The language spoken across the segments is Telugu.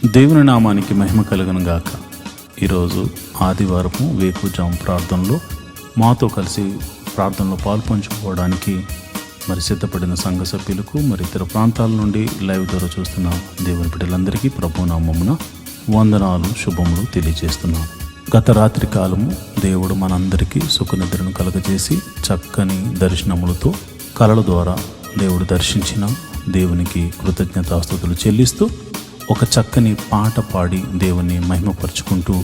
దేవుని నామానికి మహిమ కలుగును గాక. ఈరోజు ఆదివారము వేకువజాము ప్రార్థనలో మాతో కలిసి ప్రార్థనలో పాల్పంచుకోవడానికి మరి సిద్ధపడిన సంఘ సభ్యులకు, మరి ఇతర ప్రాంతాల నుండి లైవ్ ద్వారా చూస్తున్న దేవుని బిడ్డలందరికీ ప్రభు నామమున వందనాలు, శుభములు తెలియజేస్తున్నాం. గత రాత్రి కాలము దేవుడు మనందరికీ సుఖనిద్రను కలుగజేసి చక్కని దర్శనములతో కలల ద్వారా దేవుడు దర్శించిన దేవునికి కృతజ్ఞతాస్తుతులు చెల్లిస్తూ ఒక చక్కని పాట పాడి దేవుని మహిమపరుచుకుంటూ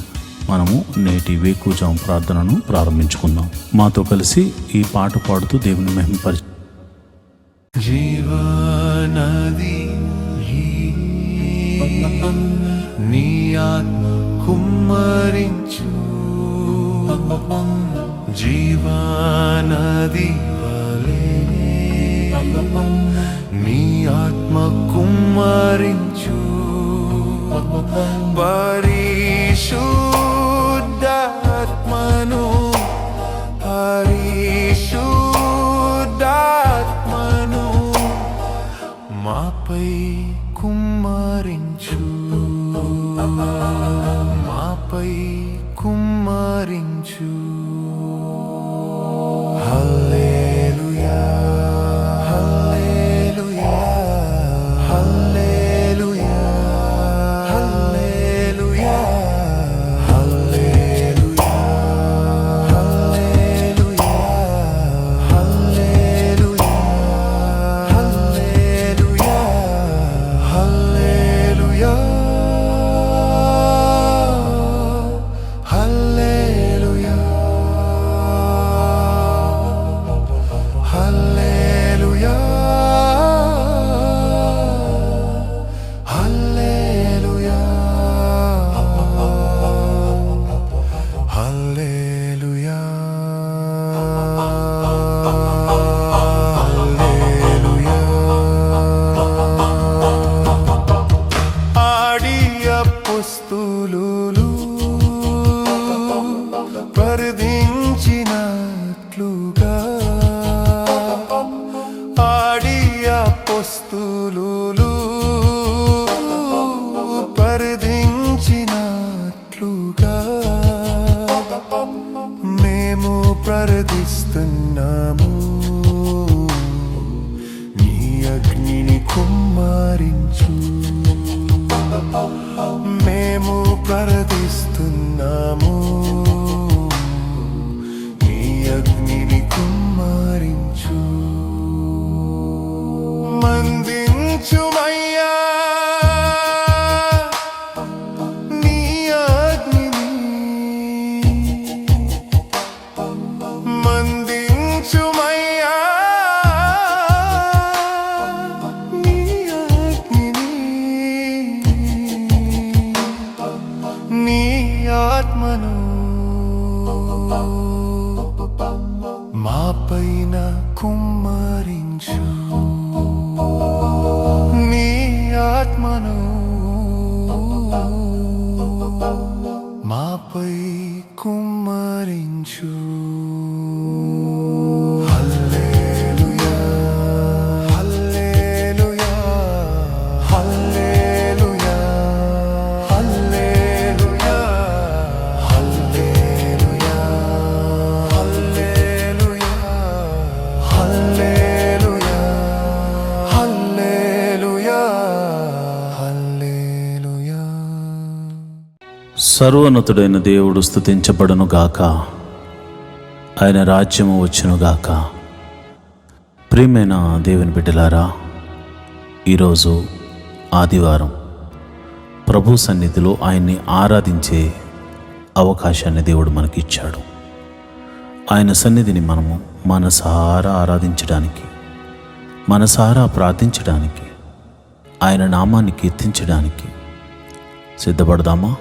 మనము నేటి వేకువజాము ప్రార్థనను ప్రారంభించుకుందాం. మాతో కలిసి ఈ పాట పాడుతూ దేవుని మహిమపరచు. జీవనది నీ ఆత్మ కుమ్మరించు, జీవనది వలె నీ ఆత్మ కుమ్మరించు, పరిశుద్ధాత్మను పరిశుద్ధాత్మను మాపై కుమ్మరించు, మాపై కుమ్మరించు. హల్లెలూయా హల్లెలూయా హల్లెలూయా హల్లెలూయా హల్లెలూయా హల్లెలూయా హల్లెలూయా హల్లెలూయా హల్లెలూయా హల్లెలూయా హల్లెలూయా హల్లెలూయా హల్లెలూయా హల్లెలూయా. ఆడి అపోస్తలులు ప్రార్థించినట్లుగా, ఆడి అపోస్తలులు ప్రార్థించినట్లుగా మేము ప్రార్థిస్తున్నాము. నీ అగ్నిని కుమ్మరించు, మేము ప్రార్థిస్తున్నాము. నీ అగ్నిని కుమ్మరించు, మందించుమయ్యా నీ అగ్నిని, మందించుమయ్యా నీ అగ్నిని, నీ ఆత్మను మాపైన కుమ్మరించు, నీ ఆత్మను మాపై కుమ్మరించు. హల్లెలూయా హల్లెలూయా హల్లెలూయా హల్లెలూయా హల్లెలూయా హల్లెలూయా హల్లెలూయా హల్లెలూయా హల్లెలూయా. సర్వోన్నతుడైన దేవుడు స్తుతించబడును గాక. ఆయన రాజ్యము వచ్చును గాక. ప్రియమైన దేవుని బిడ్డలారా, ఈరోజు ఆదివారం ప్రభు సన్నిధిలో ఆయన్ని ఆరాధించే అవకాశాన్ని దేవుడు మనకిచ్చాడు. ఆయన సన్నిధిని మనము మనసారా ఆరాధించడానికి, మనసారా ప్రార్థించడానికి, ఆయన నామాన్ని కీర్తించడానికి సిద్ధపడదామా?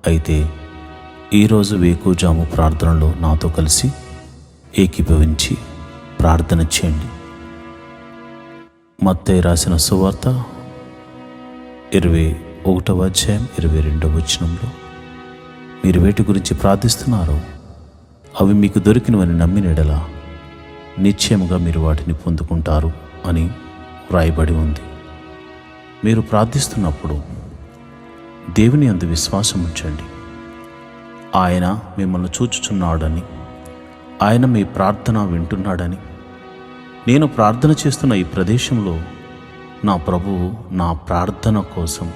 అయితే ఈరోజు వేకువజాము ప్రార్థనలో నాతో కలిసి ఏకీభవించి ప్రార్థన చేయండి. మత్తయి రాసిన సువార్త 21వ అధ్యాయం 22వ వచనంలో, మీరు వేటి గురించి ప్రార్థిస్తున్నారో అవి మీకు దొరికినవని నమ్మిన యెడల నిశ్చయముగా మీరు వాటిని పొందుకుంటారు అని వ్రాయబడి ఉంది. మీరు ప్రార్థిస్తున్నప్పుడు దేవుని యందు విశ్వాసం ఉంచండి. ఆయన మిమ్మల్ని చూచుచున్నాడని, ఆయన మీ ప్రార్థన వింటున్నాడని, నేను ప్రార్థన చేస్తున్న ఈ ప్రదేశంలో నా ప్రభువు నా ప్రార్థన కోసం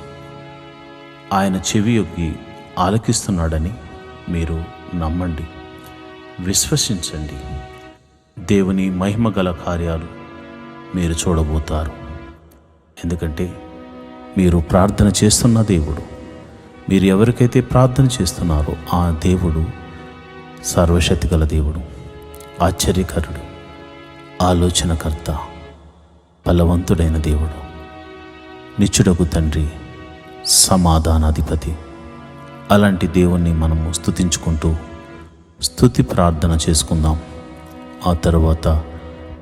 ఆయన చెవియొగ్గి ఆలకిస్తున్నాడని మీరు నమ్మండి, విశ్వసించండి. దేవుని మహిమగల కార్యాలు మీరు చూడబోతారు. ఎందుకంటే మీరు ప్రార్థన చేస్తున్న దేవుడు, మీరు ఎవరికైతే ప్రార్థన చేస్తున్నారో ఆ దేవుడు సర్వశక్తిగల దేవుడు, ఆశ్చర్యకరుడు, ఆలోచనకర్త, బలవంతుడైన దేవుడు, నిత్యుడగు తండ్రి, సమాధానాధిపతి. అలాంటి దేవుణ్ణి మనము స్తుతించుకుంటూ స్తుతి ప్రార్థన చేసుకుందాం. ఆ తర్వాత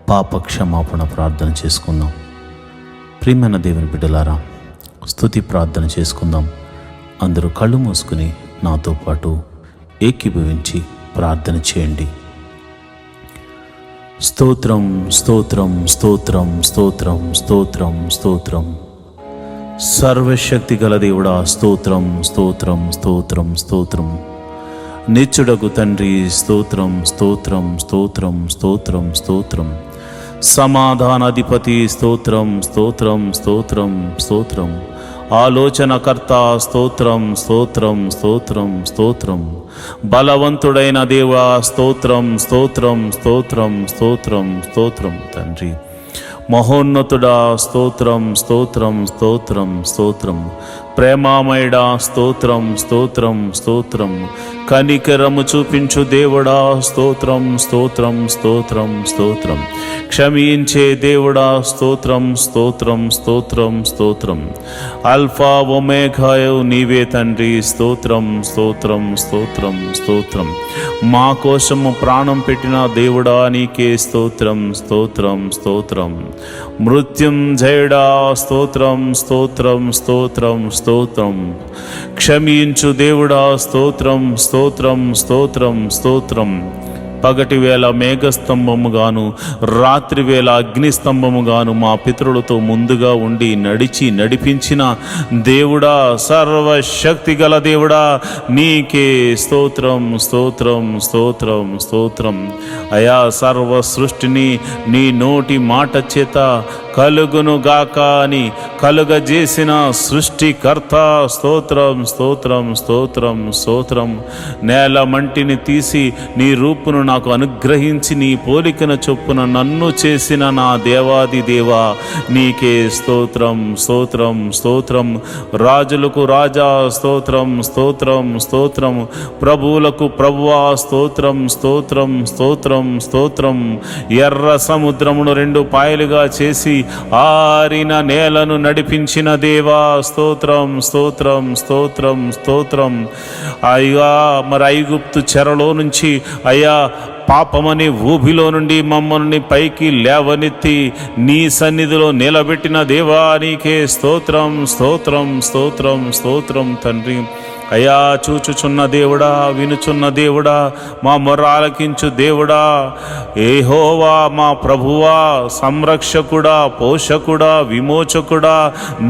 పాప క్షమాపణ ప్రార్థన చేసుకుందాం. ప్రియమైన దేవుని బిడ్డలారా, స్తుతి ప్రార్థన చేసుకుందాం. అందరూ కళ్ళు మూసుకుని నాతో పాటు ఏకీభవించి ప్రార్థన చేయండి. స్తోత్రం స్తోత్రం స్తోత్రం స్తోత్రం స్తోత్రం స్తోత్రం. సర్వశక్తి గల దేవుడా, స్తోత్రం స్తోత్రం స్తోత్రం స్తోత్రం. నిత్యుడగు తండ్రి, స్తోత్రం స్తోత్రం స్తోత్రం స్తోత్రం స్తోత్రం. సమాధానాధిపతి, స్తోత్రం స్తోత్రం స్తోత్రం స్తోత్రం. ఆలోచనకర్త, స్తోత్రం స్తోత్రం స్తోత్రం స్తోత్రం. బలవంతుడైన దేవా, స్తోత్రం స్తోత్రం స్తోత్రం స్తోత్రం స్తోత్రం. తండ్రి మహోన్నతుడా, స్తోత్రం స్తోత్రం స్తోత్రం స్తోత్రం. ప్రేమామయుడా, స్తోత్రం స్తోత్రం స్తోత్రం. కనికరము చూపించు దేవుడా, స్తోత్రం స్తోత్రం స్తోత్రం స్తోత్రం. క్షమించే దేవుడా, స్తోత్రం స్తోత్రం స్తోత్రం స్తోత్రం. అల్ఫా ఒమేఘాయు నీవే తండ్రి, స్తోత్రం స్తోత్రం స్తోత్రం స్తోత్రం. మా కోసము ప్రాణం పెట్టిన దేవుడా, నీకే స్తోత్రం స్తోత్రం స్తోత్రం. మృత్యుంజయుడా, స్తోత్రం స్తోత్రం స్తోత్రం స్తోత్రం. క్షమించు దేవుడా, స్తోత్రం స్తోత్రం స్తోత్రం స్తోత్రం. పగటి వేళ మేఘస్తంభముగాను, రాత్రి వేళ అగ్నిస్తంభముగాను మా పితరులతో ముందుగా ఉండి నడిపించిన దేవుడా, సర్వశక్తి గల దేవుడా, నీకే స్తోత్రం స్తోత్రం స్తోత్రం స్తోత్రం. అయా, సర్వ సృష్టిని నీ నోటి మాట చేత కలుగును గాక అని కలుగజేసిన సృష్టికర్త, స్తోత్రం స్తోత్రం స్తోత్రం స్తోత్రం. నేల మంటిని తీసి నీ రూపును నాకు అనుగ్రహించి నీ పోలికన చొప్పున నన్ను చేసిన నా దేవాది దేవా, నీకే స్తోత్రం స్తోత్రం స్తోత్రం. రాజులకు రాజా, స్తోత్రం స్తోత్రం స్తోత్రం. ప్రభువులకు ప్రభువా, స్తోత్రం స్తోత్రం స్తోత్రం స్తోత్రం. ఎర్ర సముద్రమును 2 పాయలుగా చేసి ఆరిన నేలను నడిపించిన దేవా, స్తోత్రం స్తోత్రం స్తోత్రం స్తోత్రం. అయ్యా, మరి ఐగుప్తు చెరలో నుంచి అయ్యా పాపమని ఊబిలో నుండి మమ్మల్ని పైకి లేవనెత్తి నీ సన్నిధిలో నిలబెట్టిన దేవా, నీకే స్తోత్రం స్తోత్రం స్తోత్రం స్తోత్రం. తండ్రి అయా, చూచుచున్న దేవుడా, వినుచున్న దేవుడా, మా మొర్ర ఆలకించు దేవుడా, యెహోవా మా ప్రభువా, సంరక్షకుడా, పోషకుడా, విమోచకుడా,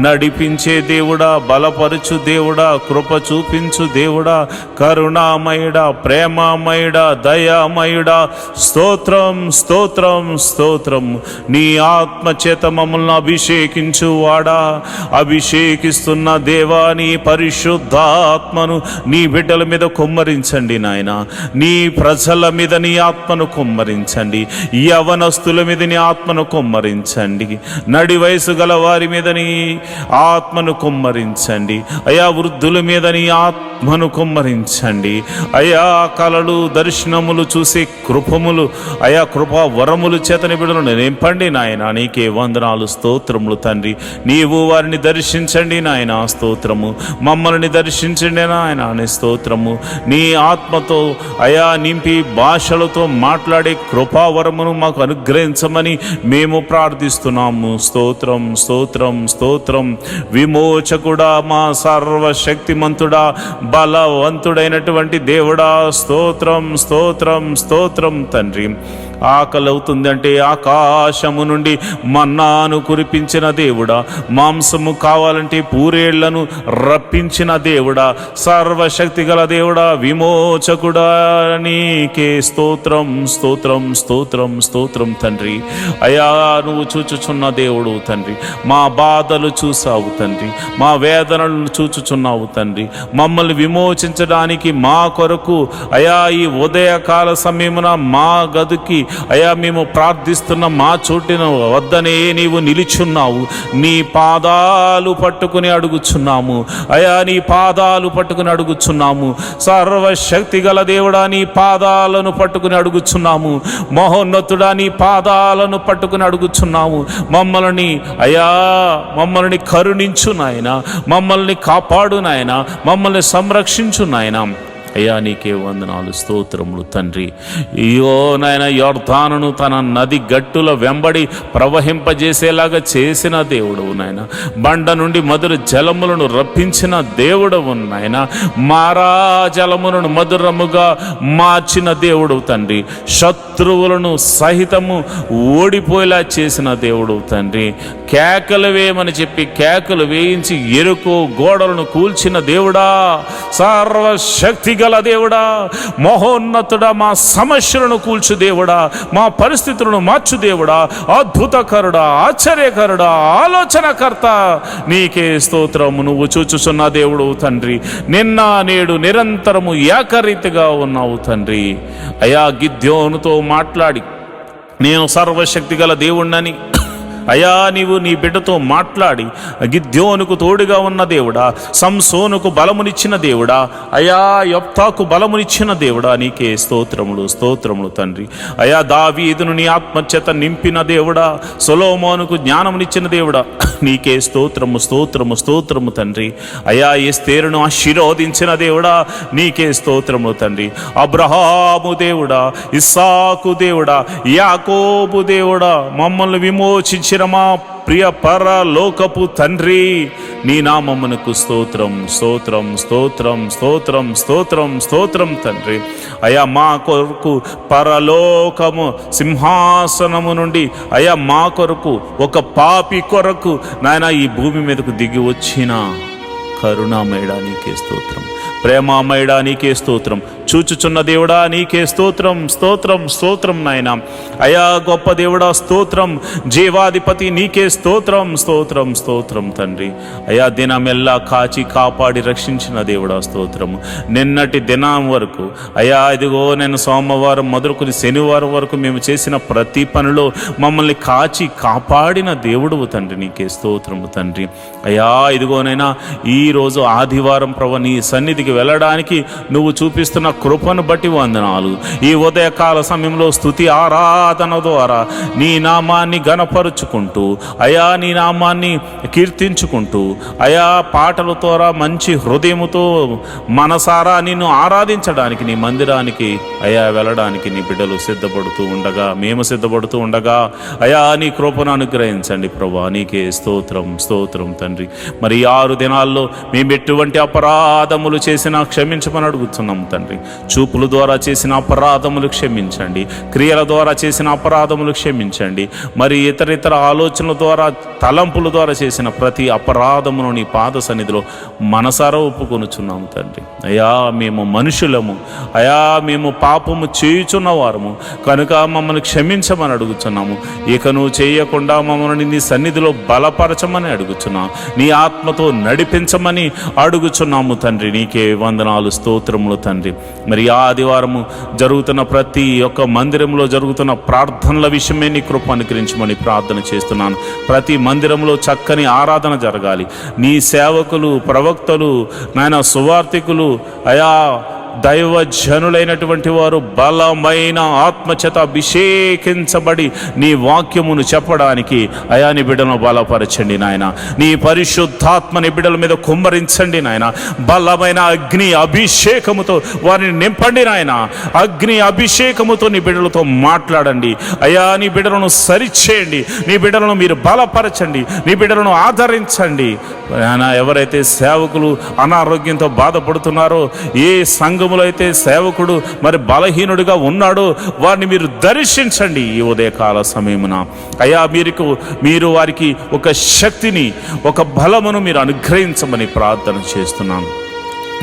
నడిపించే దేవుడా, బలపరుచు దేవుడా, కృప చూపించు దేవుడా, కరుణామయుడా, ప్రేమామయుడా, దయామయుడా, స్తోత్రం స్తోత్రం స్తోత్రం. నీ ఆత్మ చేత మమ్మల్ని అభిషేకించు వాడా, అభిషేకిస్తున్న దేవా, నీ పరిశుద్ధాత్మను నీ బిడ్డల మీద కుమ్మరించండి నాయన. నీ ప్రజల మీద నీ ఆత్మను కుమ్మరించండి. యవనస్తుల మీద నీ ఆత్మను కుమ్మరించండి. నడి వయసు గల వారి మీద నీ ఆత్మను కుమ్మరించండి. అయా, వృద్ధుల మీద నీ ఆత్మను కుమ్మరించండి. అయా, కలలు దర్శనములు చూసే కృపములు, అయా కృపా వరములు చేతని బిడ్డలను నింపండి నాయన. నీకే వందనాలు, స్తోత్రములు తండ్రి. నీవు వారిని దర్శించండి నాయన, స్తోత్రము. మమ్మల్ని దర్శించండి నిండిన ఆయన నీ స్తోత్రము. నీ ఆత్మతో అయా నింపి భాషలతో మాట్లాడే కృపావరమును మాకు అనుగ్రహించమని మేము ప్రార్థిస్తున్నాము. స్తోత్రం స్తోత్రం స్తోత్రం. విమోచకుడా, మా సర్వశక్తిమంతుడా, బలవంతుడైనటువంటి దేవుడా, స్తోత్రం స్తోత్రం స్తోత్రం తండ్రి. ఆకలి అవుతుందంటే ఆకాశము నుండి మన్నాను కురిపించిన దేవుడా, మాంసము కావాలంటే పూరేళ్లను రప్పించిన దేవుడా, సర్వశక్తి గల దేవుడా, విమోచకుడా, నీకే స్తోత్రం స్తోత్రం స్తోత్రం స్తోత్రం తండ్రి. అయా నువ్వు చూచుచున్న దేవుడు తండ్రి, మా బాధలు చూసావు తండ్రి, మా వేదనలను చూచుచున్నావు తండ్రి. మమ్మల్ని విమోచించడానికి మా కొరకు అయా ఈ ఉదయకాల సమయమున మా గదికి అయా మేము ప్రార్థిస్తున్న మా చోటిన వద్దనే నీవు నిలిచున్నావు. నీ పాదాలు పట్టుకుని అడుగుచున్నాము అయా, నీ పాదాలు పట్టుకుని అడుగుచున్నాము. సర్వశక్తి గల దేవుడా, నీ పాదాలను పట్టుకుని అడుగుచున్నాము. మహోన్నతుడా, నీ పాదాలను పట్టుకుని అడుగుచున్నాము. మమ్మల్ని కరుణించు నాయన, మమ్మల్ని కాపాడు నాయన, మమ్మల్ని సంరక్షించు నాయన. అయ్యా నీకే వందనాలు, స్తోత్రములు తండ్రి. అయ్యో నాయన, యొర్దానును తన నది గట్టుల వెంబడి ప్రవహింపజేసేలాగా చేసిన దేవుడవు నాయన. బండ నుండి మధుర జలములను రప్పించిన దేవుడవు నాయన. మారా జలములను మధురముగా మార్చిన దేవుడవు తండ్రి. శత్రువులను సహితము ఓడిపోయేలా చేసిన దేవుడవు తండ్రి. కేకలు వేయమని చెప్పి కేకలు వేయించి ఎరుకో గోడలను కూల్చిన దేవుడా, సర్వశక్తి గల దేవుడా, మహోన్నతుడా, మా సమస్యలను కూల్చు దేవుడా, మా పరిస్థితులను మార్చు దేవుడా, అద్భుతకరుడా, ఆశ్చర్యకరుడా, ఆలోచనకర్త, నీకే స్తోత్రము. నువ్వు చూచుచున్న దేవుడు తండ్రి. నిన్న నేడు నిరంతరము ఏకరీతిగా ఉన్నావు తండ్రి. అయా గిద్యోనుతో మాట్లాడి నేను సర్వశక్తి గల దేవుణ్ణని అయా నీవు నీ బిడ్డతో మాట్లాడి గిద్యోనుకు తోడుగా ఉన్న దేవుడా, సంసోనుకు బలమునిచ్చిన దేవుడా, అయా యొప్తాకు బలమునిచ్చిన దేవుడా, నీకే స్తోత్రములు స్తోత్రములు తండ్రి. అయా దావీదును నీ ఆత్మచేత నింపిన దేవుడా, సొలొమోనుకు జ్ఞానమునిచ్చిన దేవుడా, నీకే స్తోత్రము స్తోత్రము స్తోత్రము తండ్రి. అయా ఎస్తేరును ఆశీర్వదించిన దేవుడా, నీకే స్తోత్రము తండ్రి. అబ్రహాము దేవుడా, ఇస్సాకు దేవుడా, యాకోబు దేవుడా, మమ్మల్ని విమోచించిన మా ప్రియ పరలోకపు తండ్రి, నీ నామమునకు స్తోత్రం స్తోత్రం స్తోత్రం స్తోత్రం స్తోత్రం స్తోత్రం తండ్రి. అయా మా కొరకు పరలోకము సింహాసనము నుండి అయా మా కొరకు ఒక పాపి కొరకు నాయన ఈ భూమి మీదకు దిగి వచ్చిన కరుణామయుడా, నీకే స్తోత్రం. ప్రేమామయుడా, నీకే స్తోత్రం. చూచుచున్న దేవుడా, నీకే స్తోత్రం స్తోత్రం స్తోత్రం నాయన. అయా గొప్ప దేవుడా, స్తోత్రం. జీవాధిపతి, నీకే స్తోత్రం స్తోత్రం స్తోత్రం తండ్రి. అయా దినమెల్లా కాచి కాపాడి రక్షించిన దేవుడా, స్తోత్రము. నిన్నటి దినం వరకు అయా ఇదిగో నేను సోమవారం మొదలుకొని శనివారం వరకు మేము చేసిన ప్రతి పనిలో మమ్మల్ని కాచి కాపాడిన దేవుడు తండ్రి, నీకే స్తోత్రము తండ్రి. అయా ఇదిగోనైనా ఈరోజు ఆదివారం ప్రభు నీ సన్నిధికి వెళ్ళడానికి నువ్వు చూపిస్తున్న కృపను బట్టి వందనాలు. ఈ ఉదయకాల సమయంలో స్తుతి ఆరాధన ద్వారా నీ నామాన్ని గణపరుచుకుంటూ అయా నీ నామాన్ని కీర్తించుకుంటూ అయా పాటల ద్వారా మంచి హృదయముతో మనసారా నిన్ను ఆరాధించడానికి నీ మందిరానికి అయా వెళ్ళడానికి నీ బిడ్డలు సిద్ధపడుతూ ఉండగా, మేము సిద్ధపడుతూ ఉండగా అయా నీ కృపను అనుగ్రహించండి ప్రభా, నీకే స్తోత్రం స్తోత్రం తండ్రి. మరి 6 దినాల్లో మేము ఎటువంటి అపరాధములు చేసినా క్షమించమని అడుగుతున్నాం తండ్రి. చూపుల ద్వారా చేసిన అపరాధములు క్షమించండి, క్రియల ద్వారా చేసిన అపరాధములు క్షమించండి. మరి ఇతర ఆలోచనల ద్వారా, తలంపుల ద్వారా చేసిన ప్రతి అపరాధమును నీ పాద సన్నిధిలో మనసారా ఒప్పుకొనుచున్నాము తండ్రి. అయా మేము మనుషులము, అయా మేము పాపము చేయుచున్న వారము కనుక మమ్మల్ని క్షమించమని అడుగుచున్నాము. ఇక నువ్వు చేయకుండా మమ్మల్ని నీ సన్నిధిలో బలపరచమని అడుగుచున్నాము, నీ ఆత్మతో నడిపించమని అడుగుచున్నాము తండ్రి. నీకే వందనాలు స్తోత్రములు తండ్రి. మరి ఆదివారము జరుగుతున్న ప్రతి ఒక్క మందిరంలో జరుగుతున్న ప్రార్థనల విషయమే నీ కృప అనుగ్రహించమని ప్రార్థన చేస్తున్నాను. ప్రతి మందిరంలో చక్కని ఆరాధన జరగాలి. నీ సేవకులు, ప్రవక్తలు, నాయన సువార్థికులు, అయా దైవజనులైనటువంటి వారు బలమైన ఆత్మచేత అభిషేకించబడి నీ వాక్యమును చెప్పడానికి అయా నీ బిడ్డలను బలపరచండి నాయన. నీ పరిశుద్ధాత్మని బిడ్డల మీద కుమ్మరించండి నాయన. బలమైన అగ్ని అభిషేకముతో వారిని నింపండి నాయన. అగ్ని అభిషేకముతో నీ బిడ్డలతో మాట్లాడండి అయా. నీ బిడ్డలను సరిచేయండి, నీ బిడ్డలను మీరు బలపరచండి, నీ బిడ్డలను ఆదరించండి. ఎవరైతే సేవకులు అనారోగ్యంతో బాధపడుతున్నారో, ఏ సంఘములో అయితే సేవకుడు మరి బలహీనుడిగా ఉన్నాడో వారిని మీరు దర్శించండి ఈ ఉదయకాల సమయమున అయ్యా. మీరు వారికి ఒక శక్తిని, ఒక బలమును మీరు అనుగ్రహించమని ప్రార్థన చేస్తున్నాను.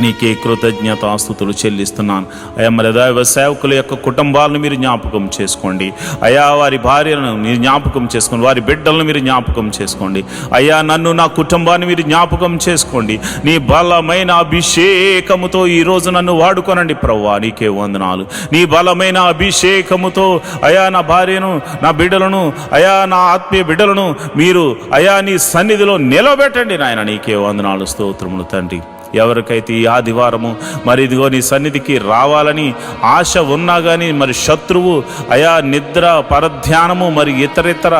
నీకే కృతజ్ఞతాస్తుతులు చెల్లిస్తున్నాను అయ్యా. మరి దైవ సేవకుల యొక్క కుటుంబాలను మీరు జ్ఞాపకం చేసుకోండి అయ్యా. వారి భార్యలను మీరు జ్ఞాపకం చేసుకోండి, వారి బిడ్డలను మీరు జ్ఞాపకం చేసుకోండి అయ్యా. నన్ను, నా కుటుంబాన్ని మీరు జ్ఞాపకం చేసుకోండి. నీ బలమైన అభిషేకముతో ఈరోజు నన్ను వాడుకోనండి ప్రభువా, నీకే వందనాలు. నీ బలమైన అభిషేకముతో అయా నా భార్యను, నా బిడ్డలను అయా, నా ఆత్మీయ బిడ్డలను మీరు అయా నీ సన్నిధిలో నిలబెట్టండి నాయన. నీకే వందనాలు, స్తోత్రములు తండ్రి. ఎవరికైతే ఈ ఆదివారము మరి ఇదిగో నీ సన్నిధికి రావాలని ఆశ ఉన్నా కానీ మరి శత్రువు అయా నిద్ర, పరధ్యానము, మరి ఇతరితర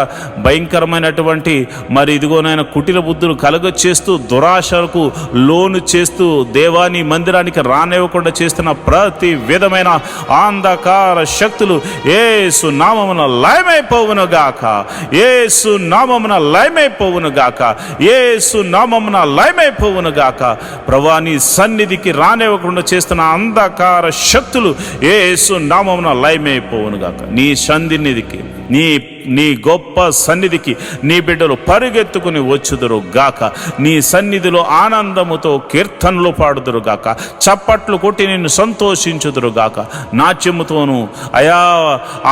భయంకరమైనటువంటి మరి ఇదిగోనైనా కుటిల బుద్ధులు కలగచేస్తూ, దురాశలకు లోను చేస్తూ, దేవాని మందిరానికి రానివ్వకుండా చేస్తున్న ప్రతి విధమైన అంధకార శక్తులు యేసు నామమున లయమైపోవును గాక, యేసు నామమున లయమైపోవును గాక, యేసు నామమున లయమైపోవును గాక. నీ సన్నిధికి రానివ్వకుండా చేస్తున్న అంధకార శక్తులు యేసు నామమున లయమైపోవును గాక. నీ సన్నిధికి, నీ గొప్ప సన్నిధికి నీ బిడ్డలు పరిగెత్తుకుని వచ్చుదురు గాక. నీ సన్నిధిలో ఆనందముతో కీర్తనలు పాడుదురు గాక, చప్పట్లు కొట్టి నిన్ను సంతోషించుదురు గాక. నాట్యముతోనూ అయా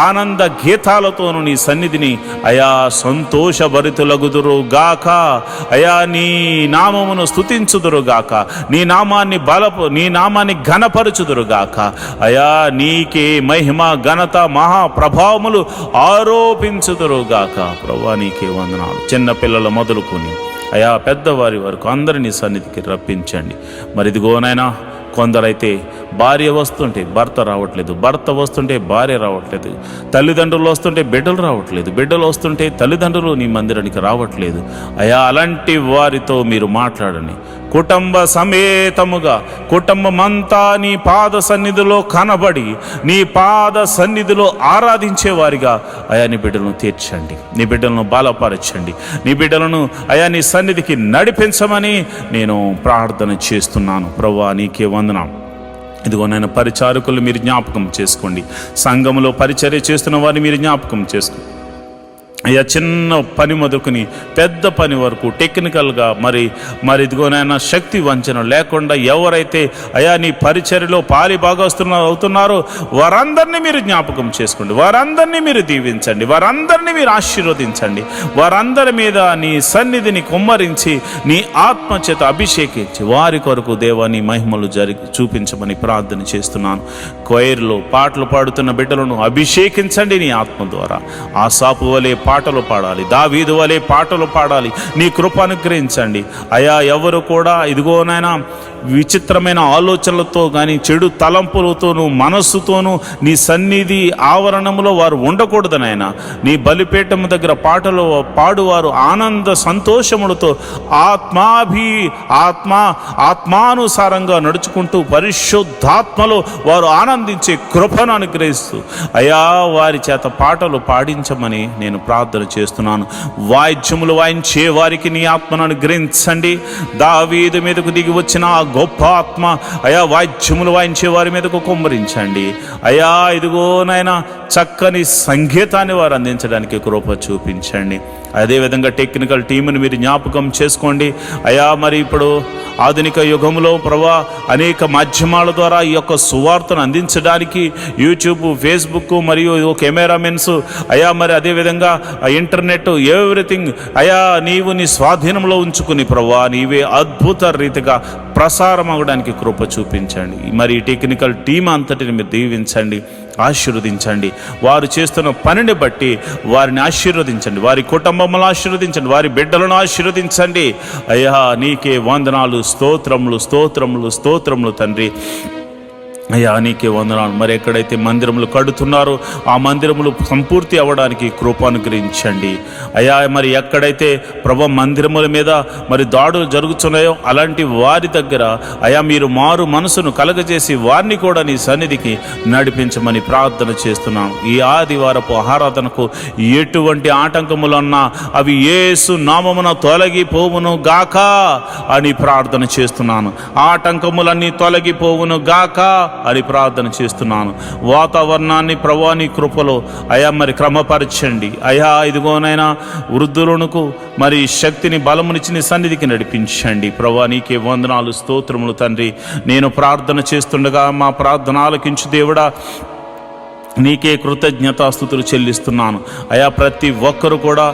ఆనంద గీతాలతోనూ నీ సన్నిధిని అయా సంతోషభరితులగుదురు గాక. అయా నీ నామమును స్తుతించుదురు గాక, నీ నామాన్ని ఘనపరచుదురు గాక. అయా నీకే మహిమ, ఘనత, మహాప్రభావములు ఆరోపించుదురుగాక. ప్రభువా నీకే వందనాలు. చిన్నపిల్లల మొదలుకొని అయా పెద్దవారి వరకు అందరినీ సన్నిధికి రప్పించండి. మరి ఇదిగోనైనా కొందరైతే భార్య వస్తుంటే భర్త రావట్లేదు, భర్త వస్తుంటే భార్య రావట్లేదు, తల్లిదండ్రులు వస్తుంటే బిడ్డలు రావట్లేదు, బిడ్డలు వస్తుంటే తల్లిదండ్రులు నీ మందిరానికి రావట్లేదు అయా. అలాంటి వారితో మీరు మాట్లాడండి. కుటుంబ సమేతముగా కుటుంబమంతా నీ పాద సన్నిధిలో కనబడి, నీ పాద సన్నిధిలో ఆరాధించేవారిగా అయా నీ బిడ్డలను తీర్చండి, నీ బిడ్డలను బలపరచండి, నీ బిడ్డలను అయా నీ సన్నిధికి నడిపించమని నేను ప్రార్థన చేస్తున్నాను. ప్రభువా నీకే వందనం. ఇదిగో నేను పరిచారకులు మీరు జ్ఞాపకం చేసుకోండి, సంఘంలో పరిచర్య చేస్తున్న వారిని మీరు జ్ఞాపకం చేసుకోండి అయ్యా. చిన్న పని మొదలుకొని పెద్ద పని వరకు టెక్నికల్గా మరి ఇదిగోనైనా శక్తి వంచన లేకుండా ఎవరైతే అయా నీ పరిచర్యలో పాలి అవుతున్నారో వారందరినీ మీరు జ్ఞాపకం చేసుకోండి, వారందరినీ మీరు దీవించండి, వారందరినీ మీరు ఆశీర్వదించండి, వారందరి మీద నీ సన్నిధిని కుమ్మరించి నీ ఆత్మ చేత అభిషేకించి వారి కొరకు దేవా నీ మహిమలు చూపించమని ప్రార్థన చేస్తున్నాను. కొయిర్లో పాటలు పాడుతున్న బిడ్డలను అభిషేకించండి నీ ఆత్మ ద్వారా. ఆసాపు వలె పాటలు పాడాలి, దావీదు వలె పాటలు పాడాలి. నీ కృప అనుగ్రహించండి అయా. ఎవరు కూడా ఇదిగోనైనా విచిత్రమైన ఆలోచనలతో కానీ చెడు తలంపులతోనూ మనస్సుతోనూ నీ సన్నిధి ఆవరణంలో వారు ఉండకూడదనైనా. నీ బలిపీఠం దగ్గర పాటలు పాడువారు ఆనంద సంతోషములతో ఆత్మానుసారంగా నడుచుకుంటూ పరిశుద్ధాత్మలో వారు ఆనందించే కృపను అనుగ్రహిస్తూ అయా వారి చేత పాటలు పాడించమని నేను ప్రార్థన చేస్తున్నాను. వాయిద్యములు వాయించే వారికి నీ ఆత్మను అనుగ్రహించండి. దావీదు మీదకు దిగి వచ్చిన ఆ గొప్ప ఆత్మ అయా వాయిద్యములు వాయించే వారి మీదకు కుమ్మరించండి అయా. ఇదిగోనైనా చక్కని సంగీతాన్ని వారు అందించడానికి కృప చూపించండి. అదేవిధంగా టెక్నికల్ టీముని మీరు జ్ఞాపకం చేసుకోండి అయా. మరి ఇప్పుడు ఆధునిక యుగంలో ప్రభా అనేక మాధ్యమాల ద్వారా ఈ యొక్క సువార్తను అందించడానికి యూట్యూబ్, ఫేస్బుక్ మరియు కెమెరామెన్స్ అయా, మరి అదేవిధంగా ఇంటర్నెట్, ఎవ్రీథింగ్ అయా నీవు నీ స్వాధీనంలో ఉంచుకుని ప్రభా నీవే అద్భుత రీతిగా ప్రసారం అవ్వడానికి కృప చూపించండి. మరి టెక్నికల్ టీం అంతటిని మీరు దీవించండి, ఆశీర్వదించండి. వారు చేస్తున్న పనిని బట్టి వారిని ఆశీర్వదించండి, వారి కుటుంబములను ఆశీర్వదించండి, వారి బిడ్డలను ఆశీర్వదించండి అయ్యా. నీకే వందనాలు, స్తోత్రములు, స్తోత్రములు, స్తోత్రములు తండ్రి అయ్యా నీకే వందనాలు. మరి ఎక్కడైతే మందిరములు కడుతున్నారో ఆ మందిరములు సంపూర్తి అవ్వడానికి కృప అనుగ్రహించండి అయ్యా. మరి ఎక్కడైతే ప్రభు మందిరముల మీద మరి దాడులు జరుగుతున్నాయో అలాంటి వారి దగ్గర అయ్యా మీరు మారు మనసును కలగజేసి వారిని కూడా నీ సన్నిధికి నడిపించమని ప్రార్థన చేస్తున్నాను. ఈ ఆదివారపు ఆరాధనకు ఎటువంటి ఆటంకములున్నా అవి యేసు నామమున తొలగిపోవును గాక అని ప్రార్థన చేస్తున్నాను. ఆటంకములన్నీ తొలగిపోవును గాక అని ప్రార్థన చేస్తున్నాను. వాతావరణాన్ని ప్రభువాని కృపలో అయా మరి క్రమపరచండి అయా. ఇదిగోనైనా వృద్ధులకు మరి శక్తిని బలమునిచ్చి నీ సన్నిధికి నడిపించండి ప్రభువా. నీకే వందనాలు స్తోత్రములు తండ్రి. నేను ప్రార్థన చేస్తుండగా మా ప్రార్థన ఆలకించు దేవుడా, నీకే కృతజ్ఞతాస్తుతులు చెల్లిస్తున్నాను అయా. ప్రతి ఒక్కరు కూడా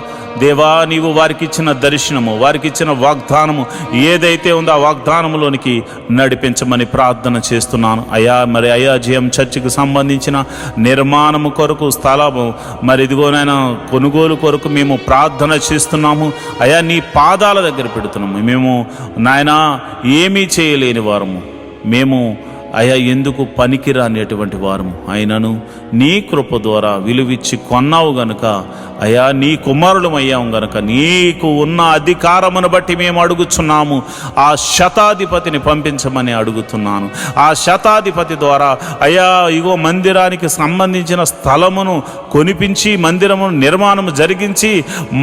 దేవా నీవు వారికి ఇచ్చిన దర్శనము, వారికి ఇచ్చిన వాగ్దానము ఏదైతే ఉందో ఆ వాగ్దానములోనికి నడిపించమని ప్రార్థన చేస్తున్నాను అయా. మరి అయాజయం చర్చికి సంబంధించిన నిర్మాణము కొరకు స్థలము మరి ఇదిగోనైనా కొనుగోలు కొరకు మేము ప్రార్థన చేస్తున్నాము అయా. నీ పాదాల దగ్గర పెడుతున్నాము. మేము నాయనా ఏమీ చేయలేని వారము, మేము అయా ఎందుకు పనికిరానిటువంటి వారము, అయినను నీ కృప ద్వారా విలువిచ్చి కొన్నావు గనుక అయా నీ కుమారులం అయ్యాము గనుక నీకు ఉన్న అధికారమును బట్టి మేము అడుగుచున్నాము. ఆ శతాధిపతిని పంపించమని అడుగుతున్నాను. ఆ శతాధిపతి ద్వారా అయా ఇగో మందిరానికి సంబంధించిన స్థలమును కొనిపించి మందిరమును నిర్మాణము జరిగించి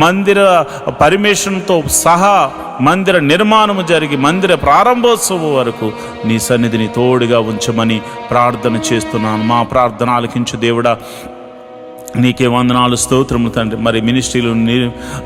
మందిర పర్మిషన్తో సహా మందిర నిర్మాణము జరిగి మందిర ప్రారంభోత్సవం వరకు నీ సన్నిధిని తోడుగా ఉంచమని ప్రార్థన చేస్తున్నాను. మా ప్రార్థన ఆలకించు దేవుడా, నీకే వందనాలు స్తోత్రము తండ్రి. మరి మినిస్ట్రీలు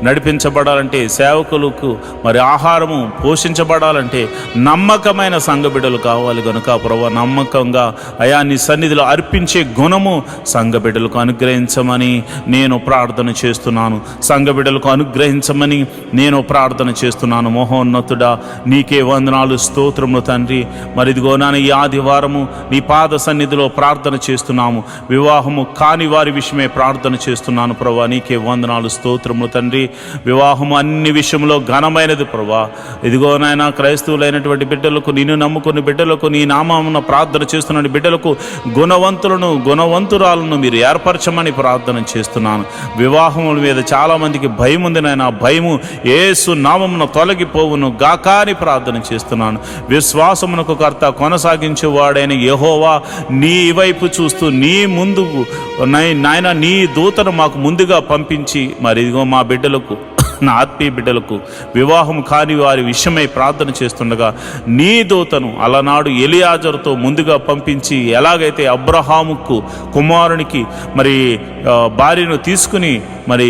నడిపించబడాలంటే, సేవకులకు మరి ఆహారము పోషించబడాలంటే నమ్మకమైన సంఘ బిడ్డలు కావాలి కనుక ప్రభువా నమ్మకంగా అయా నీ సన్నిధిలో అర్పించే గుణము సంఘ బిడ్డలకు అనుగ్రహించమని నేను ప్రార్థన చేస్తున్నాను. సంఘ బిడ్డలకు అనుగ్రహించమని నేను ప్రార్థన చేస్తున్నాను. మహోన్నతుడా నీకే వందనాలు స్తోత్రములు తండ్రి. మరి ఇదిగో నాన్న ఈ ఆదివారము నీ పాద సన్నిధిలో ప్రార్థన చేస్తున్నాము. వివాహము కాని వారి విషయమే ప్రార్థన చేస్తున్నాను ప్రభా. నీకే వందనాలు స్తోత్రములు తండ్రి. వివాహము అన్ని విషయంలో ఘనమైనది ప్రభా. ఇదిగో నాయన క్రైస్తవులైనటువంటి బిడ్డలకు, నిన్ను నమ్ముకుని బిడ్డలకు, నీ నామమున ప్రార్థన చేస్తున్న బిడ్డలకు గుణవంతురాలను మీరు ఏర్పరచమని ప్రార్థన చేస్తున్నాను. వివాహముల మీద చాలామందికి భయం ఉంది నాయన. భయము యేసు నామమున తొలగిపోవును గాక అని ప్రార్థన చేస్తున్నాను. విశ్వాసమునకు కర్త కొనసాగించేవాడైన యెహోవా నీ వైపు చూస్తూ నీ ముందుకు నాయన నీ దూతను మాకు ముందుగా పంపించి మరి ఇదిగో మా బిడ్డలకు, నా ఆత్మీయ బిడ్డలకు వివాహం కాని వారి విషయమై ప్రార్థన చేస్తుండగా నీ దూతను అలనాడు ఎలియాజరుతో ముందుగా పంపించి ఎలాగైతే అబ్రహాముకు కుమారునికి మరి భార్యను తీసుకుని మరి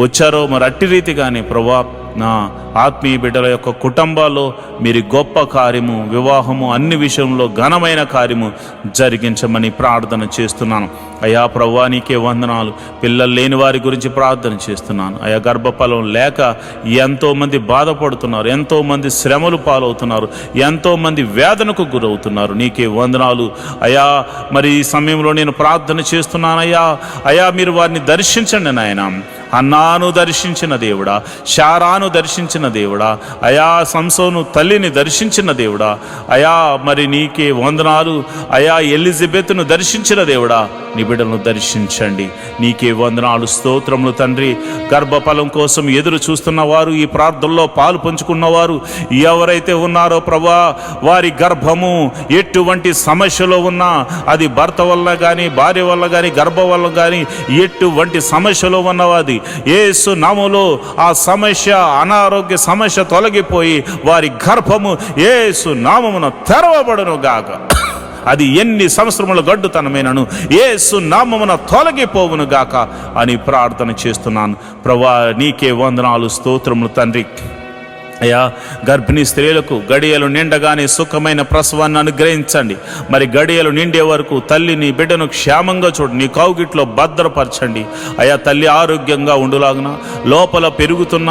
వచ్చారో మరి అట్టి రీతిగానే ప్రభా నా ఆత్మీయ బిడ్డల యొక్క కుటుంబాల్లో మీరు గొప్ప కార్యము, వివాహము అన్ని విషయంలో ఘనమైన కార్యము జరిగించమని ప్రార్థన చేస్తున్నాను అయా. ప్రభువా నీకే వందనాలు. పిల్లలు లేని వారి గురించి ప్రార్థన చేస్తున్నాను అయా. గర్భఫలం లేక ఎంతోమంది బాధపడుతున్నారు, ఎంతోమంది శ్రమలు పాలవుతున్నారు, ఎంతోమంది వేదనకు గురవుతున్నారు. నీకే వందనాలు అయా. మరి ఈ సమయంలో నేను ప్రార్థన చేస్తున్నాను అయ్యా. అయా మీరు వారిని దర్శించండి నాయన. అన్నాను దర్శించిన దేవుడా, శారాను దర్శించిన దేవుడా అయా, సంసోను తల్లిని దర్శించిన దేవుడా అయా. మరి నీకే వందనాలు అయా. ఎలిజబెత్ను దర్శించిన దేవుడా నీ బిడ్డలను దర్శించండి. నీకే వందనాలు స్తోత్రములు తండ్రి. గర్భఫలం కోసం ఎదురు చూస్తున్న వారు, ఈ ప్రార్థనలో పాలు పంచుకున్నవారు ఎవరైతే ఉన్నారో ప్రభా, వారి గర్భము ఎటువంటి సమస్యలో ఉన్నా అది భర్త వల్ల కానీ, భార్య వల్ల కానీ, గర్భం వల్ల కానీ ఎటువంటి సమస్యలో ఉన్నవాది యేసు నామములో ఆ సమస్య, అనారోగ్య సమస్య తొలగిపోయి వారి గర్భము యేసు నామమున తెరవబడును గాక. అది ఎన్ని సంవత్సరముల గడ్డుతనమైనను యేసు నామమున తొలగిపోవును గాక అని ప్రార్థన చేస్తున్నాను ప్రభువా. నీకే వందనాలు స్తోత్రములు తండ్రి అయ్యా. గర్భిణీ స్త్రీలకు గడియలు నిండగానే సుఖమైన ప్రసవాన్ని అనుగ్రహించండి. మరి గడియలు నిండే వరకు తల్లిని బిడ్డను క్షేమంగా చూడు, నీ కౌగిట్లో భద్రపరచండి అయా. తల్లి ఆరోగ్యంగా ఉండులాగున, లోపల పెరుగుతున్న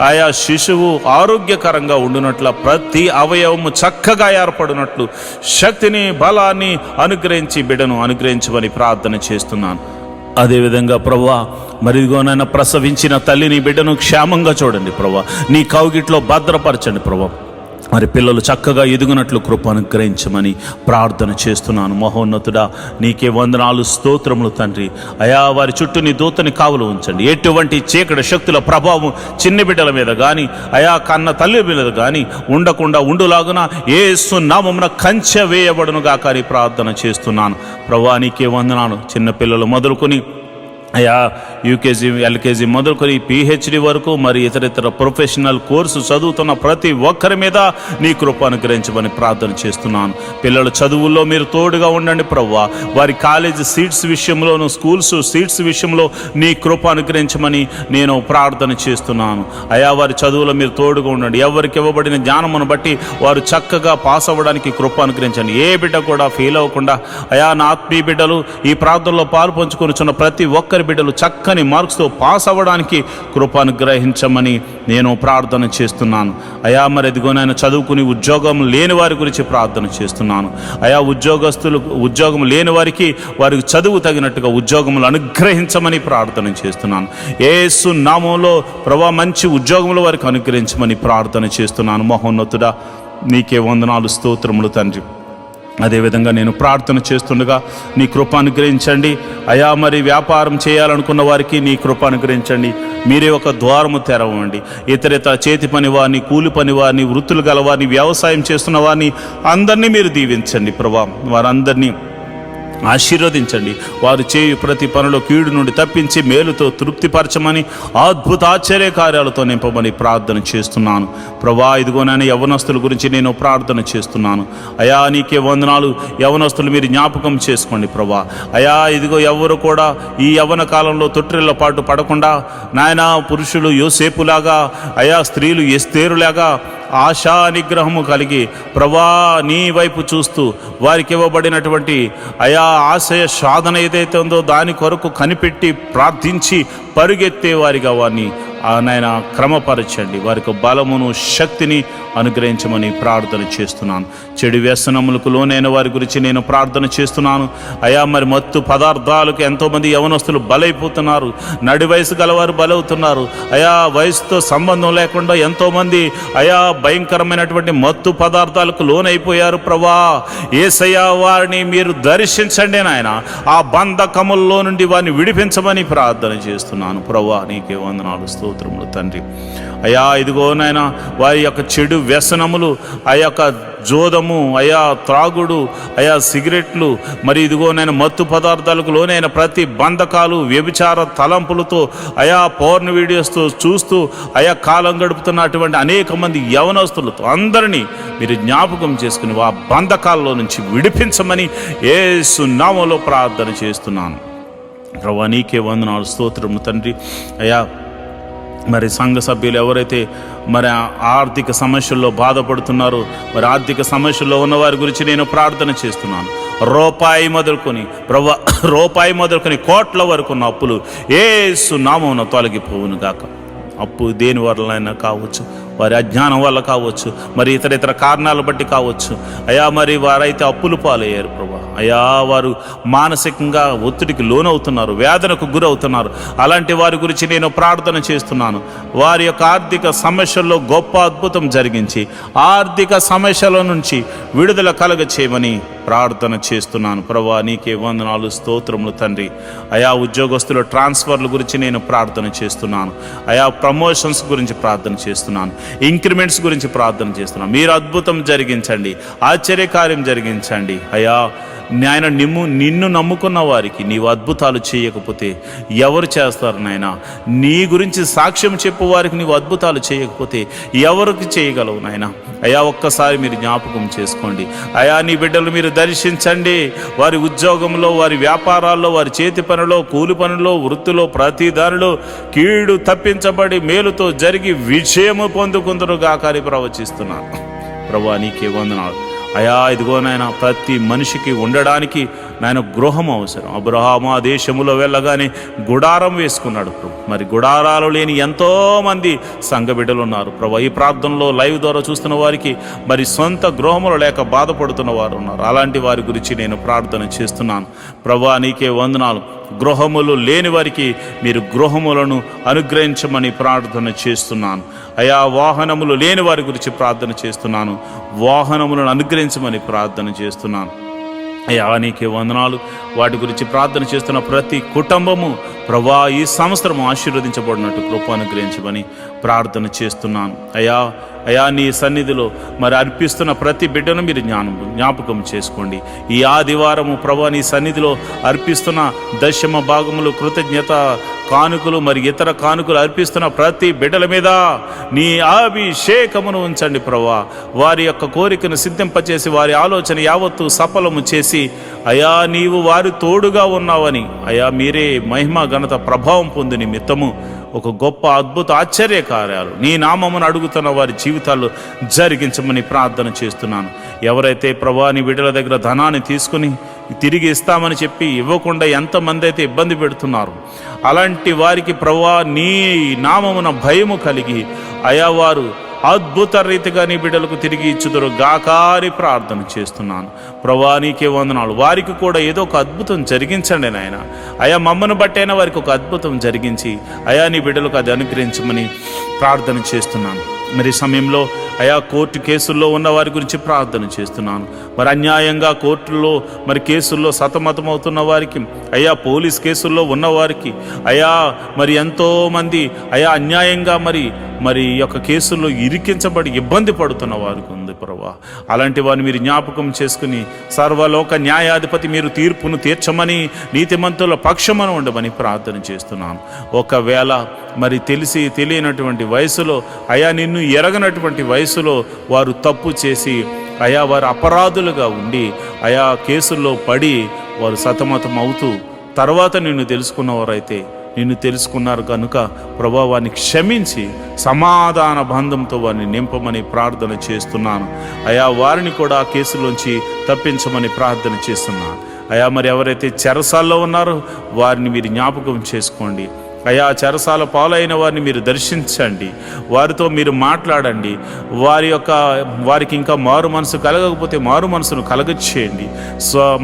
ఆయా శిశువు ఆరోగ్యకరంగా ఉండునట్ల, ప్రతి అవయవము చక్కగా ఏర్పడినట్లు శక్తిని, బలాన్ని అనుగ్రహించి బిడ్డను అనుగ్రహించమని ప్రార్థన చేస్తున్నాను. అదేవిధంగా ప్రభువా మరి ఇదిగోనైనా ప్రసవించిన తల్లిని బిడ్డను క్షేమంగా చూడండి ప్రభువా. నీ కౌగిట్లో భద్రపరచండి ప్రభువా. మరి పిల్లలు చక్కగా ఎదుగునట్లు కృప అనుగ్రహించమని ప్రార్థన చేస్తున్నాను. మహోన్నతుడా, నీకే వందనాలు, స్తోత్రములు తండ్రి. అయా, వారి చుట్టూ నీ దూతని కావలు ఉంచండి. ఎటువంటి చీకటి శక్తుల ప్రభావం చిన్ని బిడ్డల మీద కానీ, అయా కన్న తల్లి మీద కానీ ఉండకుండా ఉండులాగున యేసు నామమున కంచె వేయబడును గాక అని ప్రార్థన చేస్తున్నాను. ప్రభువా, నీకే వందనాలు. చిన్నపిల్లలు మొదలుకొని అయా యూకేజీ, ఎల్కేజీ మొదలుకొని పిహెచ్డి వరకు, మరి ఇతర ప్రొఫెషనల్ కోర్సు చదువుతున్న ప్రతి ఒక్కరి మీద నీ కృప అనుగ్రహించమని ప్రార్థన చేస్తున్నాను. పిల్లల చదువుల్లో మీరు తోడుగా ఉండండి ప్రభువా. వారి కాలేజీ సీట్స్ విషయంలోను, స్కూల్స్ సీట్స్ విషయంలో నీ కృప అనుగ్రహించమని నేను ప్రార్థన చేస్తున్నాను. అయా, వారి చదువులో మీరు తోడుగా ఉండండి. ఎవరికి ఇవ్వబడిన జ్ఞానమును బట్టి వారు చక్కగా పాస్ అవ్వడానికి కృప అనుగ్రహించండి. ఏ బిడ్డ కూడా ఫెయిల్ అవ్వకుండా, అయా నా ఆత్మీయ బిడ్డలు ఈ ప్రార్థనలో పాలు పంచుకొనిచున్న ప్రతి ఒక్కరి బిడ్డలు చక్కని మార్క్స్తో పాస్ అవ్వడానికి కృప అనుగ్రహించమని నేను ప్రార్థన చేస్తున్నాను. అయా, మరి ఎదిగోనైనా చదువుకుని ఉద్యోగం లేని వారి గురించి ప్రార్థన చేస్తున్నాను. అయా, ఉద్యోగం లేని వారికి చదువు తగినట్టుగా ఉద్యోగములు అనుగ్రహించమని ప్రార్థన చేస్తున్నాను. యేసు నామములో ప్రభువా, మంచి ఉద్యోగములు వారికి అనుగ్రహించమని ప్రార్థన చేస్తున్నాను. మహోన్నతుడా, నీకే వందనాలు, స్తోత్రములు తండ్రి. అదేవిధంగా నేను ప్రార్థన చేస్తుండగా నీ కృప అనుగ్రహించండి. అయా, మరి వ్యాపారం చేయాలనుకున్న వారికి నీ కృప అనుగ్రహించండి. మీరే ఒక ద్వారము తెరవండి. ఇతర చేతి పని వారిని, కూలి పని వారిని, వృత్తులు గల వారిని, వ్యవసాయం చేస్తున్న వారిని అందరినీ మీరు దీవించండి ప్రభా. వారందరినీ ఆశీర్వదించండి. వారు చేయు ప్రతి పనిలో కీడు నుండి తప్పించి మేలుతో తృప్తిపరచమని, అద్భుత ఆశ్చర్య కార్యాలతో నింపమని ప్రార్థన చేస్తున్నాను ప్రభా. ఇదిగోనైనా యవనస్తుల గురించి నేను ప్రార్థన చేస్తున్నాను. అయా, నీకే వందనాలు. యవనస్తులు మీరు జ్ఞాపకం చేసుకోండి ప్రభా. అయా, ఇదిగో ఎవరు కూడా ఈ యవ్వన కాలంలో తొట్టిళ్ళ పాటు పడకుండా నాయనా, పురుషులు యోసేపులాగా, అయా స్త్రీలు ఎస్తేరులాగా ఆశా నిగ్రహము కలిగి ప్రభా నీ వైపు చూస్తూ వారికి ఇవ్వబడినటువంటి అయా ఆశయ సాధన ఏదైతే ఉందో దాని కొరకు కనిపెట్టి ప్రార్థించి పరుగెత్తే వారిగా వారిని నాయన క్రమపరచండి. వారికి బలమును శక్తిని అనుగ్రహించమని ప్రార్థన చేస్తున్నాను. చెడు వ్యసనములకు లోనైన వారి గురించి నేను ప్రార్థన చేస్తున్నాను. అయా, మరి మత్తు పదార్థాలకు ఎంతోమంది యవనస్తులు బలైపోతున్నారు. నడి వయసు గలవారు బలవుతున్నారు. అయా, వయసుతో సంబంధం లేకుండా ఎంతోమంది అయా భయంకరమైనటువంటి మత్తు పదార్థాలకు లోనైపోయారు ప్రభా. యేసయ్యా, వారిని మీరు దర్శించండి నాయన. ఆ బంధకముల్లో నుండి వారిని విడిపించమని ప్రార్థన చేస్తున్నాను ప్రభా. నీకే వందనాలు, స్తోత్రములు తండ్రి. అయా, ఇదిగో నాయన, వారి యొక్క చెడు వ్యసనములు, ఆ యొక్క జోదము, అయా త్రాగుడు, అయా సిగరెట్లు, మరి ఇదిగో నేను మత్తు పదార్థాలకు లోనైన ప్రతి బంధకాలు, వ్యభిచార తలంపులతో, అయా పోర్న్ వీడియోస్తో చూస్తూ అయా కాలం గడుపుతున్నటువంటి అనేక మంది యవనస్తులతో అందరినీ మీరు జ్ఞాపకం చేసుకుని ఆ బంధకాల్లో నుంచి విడిపించమని యేసు నామములో ప్రార్థన చేస్తున్నాను ప్రభువా. నీకే వందనాలు, స్తోత్రము తండ్రి. అయా, మరి సంఘ సభ్యులు ఎవరైతే మరి ఆర్థిక సమస్యల్లో బాధపడుతున్నారో, మరి ఆర్థిక సమస్యల్లో ఉన్న వారి గురించి నేను ప్రార్థన చేస్తున్నాను. రూపాయి మొదలుకొని కోట్ల వరకు ఉన్న అప్పులు యేసు నామమున తొలగిపోవును గాక. అప్పు దేని వల్లైనా కావచ్చు, వారి అజ్ఞానం వల్ల కావచ్చు, మరి ఇతర కారణాలు బట్టి కావచ్చు. అయా, మరి వారైతే అప్పులు పాలయ్యారు ప్రభా. అయా, వారు మానసికంగా ఒత్తిడికి లోనవుతున్నారు, వేదనకు గురవుతున్నారు. అలాంటి వారి గురించి నేను ప్రార్థన చేస్తున్నాను. వారి యొక్క ఆర్థిక సమస్యల్లో గొప్ప అద్భుతం జరిగించి ఆర్థిక సమస్యల నుంచి విడుదల కలగ చేయమని ప్రార్థన చేస్తున్నాను ప్రభా. నీకే వందనాలు, స్తోత్రములు తండ్రి. అయా, ఉద్యోగస్తుల ట్రాన్స్ఫర్ల గురించి నేను ప్రార్థన చేస్తున్నాను. అయా, ప్రమోషన్స్ గురించి ప్రార్థన చేస్తున్నాను. ఇంక్రిమెంట్స్ గురించి ప్రార్థన చేస్తున్నాను. మీరు అద్భుతం జరిగించండి, ఆశ్చర్యకార్యం జరిగించండి. అయా నాయన, నిన్ను నమ్ముకున్న వారికి నీవు అద్భుతాలు చేయకపోతే ఎవరు చేస్తారు నాయన? నీ గురించి సాక్ష్యం చెప్పు వారికి నీవు అద్భుతాలు చేయకపోతే ఎవరికి చేయగలవు నాయన? అయా, ఒక్కసారి మీరు జ్ఞాపకం చేసుకోండి. అయా, నీ బిడ్డలు మీరు దర్శించండి. వారి ఉద్యోగంలో, వారి వ్యాపారాల్లో, వారి చేతి పనిలో, కూలి పనిలో, వృత్తిలో, ప్రతి దానిలో కీడు తప్పించబడి మేలుతో జరిగి విజయము పొందుకుందరుగా కానీ ప్రవచిస్తున్నాను ప్రభా. నీకే వందనాలు. అయా, ఇదిగోనైనా ప్రతి మనిషికి ఉండడానికి నాయన గృహం అవసరం. అబ్రహాము ఆ దేశములో వెళ్ళగానే గుడారం వేసుకున్నాడు ప్రభు. మరి గుడారాలు లేని ఎంతోమంది సంఘ బిడ్డలు ఉన్నారు ప్రభు. ఈ ప్రార్థనలో లైవ్ ద్వారా చూస్తున్న వారికి మరి సొంత గృహములు లేక బాధపడుతున్న వారు ఉన్నారు. అలాంటి వారి గురించి నేను ప్రార్థన చేస్తున్నాను ప్రభు. నీకే వందనాలు. గృహములు లేని వారికి మీరు గృహములను అనుగ్రహించమని ప్రార్థన చేస్తున్నాను అయా. వాహనములు లేని వారి గురించి ప్రార్థన చేస్తున్నాను. వాహనములను అనుగ్రహించమని ప్రార్థన చేస్తున్నాను అయ్యా. నీకే వందనాలు. వాటి గురించి ప్రార్థన చేస్తున్న ప్రతి కుటుంబము ప్రభా ఈ సంవత్సరం ఆశీర్వదించబడినట్టు కృప అనుగ్రహించమని ప్రార్థన చేస్తున్నాను అయ్యా. అయా నీ సన్నిధిలో మరి అర్పిస్తున్న ప్రతి బిడ్డను మీరు జ్ఞాపకం చేసుకోండి. ఈ ఆదివారము ప్రభా నీ సన్నిధిలో అర్పిస్తున్న దశమ భాగములు, కృతజ్ఞత కానుకలు, మరి ఇతర కానుకలు అర్పిస్తున్న ప్రతి బిడ్డల మీద నీ అభిషేకమును ఉంచండి ప్రభా. వారి యొక్క కోరికను సిద్ధింపచేసి వారి ఆలోచన యావత్తు సఫలము చేసి అయా నీవు వారి తోడుగా ఉన్నావని అయా మీరే మహిమ ఘనత ప్రభావం పొంది నిమిత్తము ఒక గొప్ప అద్భుత ఆశ్చర్య కార్యాలు నీ నామమును అడుగుతున్న వారి జీవితాల్లో జరిగించమని ప్రార్థన చేస్తున్నాను. ఎవరైతే ప్రభా నీ బిడ్డల దగ్గర ధనాన్ని తీసుకుని తిరిగి ఇస్తామని చెప్పి ఇవ్వకుండా ఎంతమంది అయితే ఇబ్బంది పెడుతున్నారు, అలాంటి వారికి ప్రభా నీ నామమున భయము కలిగి అయా వారు అద్భుత రీతిగా నీ బిడ్డలకు తిరిగి ఇచ్చుదురు గాకారి ప్రార్థన చేస్తున్నాను ప్రభా. నీకే వందనాలు. వారికి కూడా ఏదో ఒక అద్భుతం జరిగించండి నాయన. అయా మమ్మను బట్టైనా వారికి ఒక అద్భుతం జరిగించి అయా నీ బిడ్డలకు అది అనుగ్రహించమని ప్రార్థన చేస్తున్నాను. మరి సమయంలో అయా కోర్టు కేసుల్లో ఉన్న వారి గురించి ప్రార్థన చేస్తున్నాను. మరి అన్యాయంగా కోర్టుల్లో మరి కేసుల్లో సతమతమవుతున్న వారికి అయా, పోలీస్ కేసుల్లో ఉన్నవారికి అయా, మరి ఎంతోమంది అయా అన్యాయంగా మరి యొక్క కేసుల్లో ఇరికించబడి ఇబ్బంది పడుతున్న వారికి ఉంది ప్రభా. అలాంటి వారిని మీరు జ్ఞాపకం చేసుకుని సర్వలోక న్యాయాధిపతి మీరు తీర్పును తీర్చమని నీతిమంతుల పక్షమను ఉండమని ప్రార్థన చేస్తున్నాను. ఒకవేళ మరి తెలిసి తెలియనటువంటి వయసులో అయా నిన్ను ఎరగనటువంటి వయసులో వారు తప్పు చేసి అయా వారు అపరాధులుగా ఉండి అయా కేసుల్లో పడి వారు సతమతం అవుతూ తర్వాత నిన్ను తెలుసుకున్నవారైతే నిన్ను తెలుసుకున్నారు కనుక ప్రభావాన్ని క్షమించి సమాధాన బంధంతో వారిని నింపమని ప్రార్థన చేస్తున్నాను అయా. వారిని కూడా ఆ కేసులోంచి తప్పించమని ప్రార్థన చేస్తున్నాను అయా. మరి ఎవరైతే చెరసాల్లో ఉన్నారో వారిని మీరు జ్ఞాపకం చేసుకోండి అయా. చెరసాల పాలైన వారిని మీరు దర్శించండి, వారితో మీరు మాట్లాడండి. వారికి ఇంకా మారు మనసు కలగకపోతే మారు మనసును కలగచేయండి.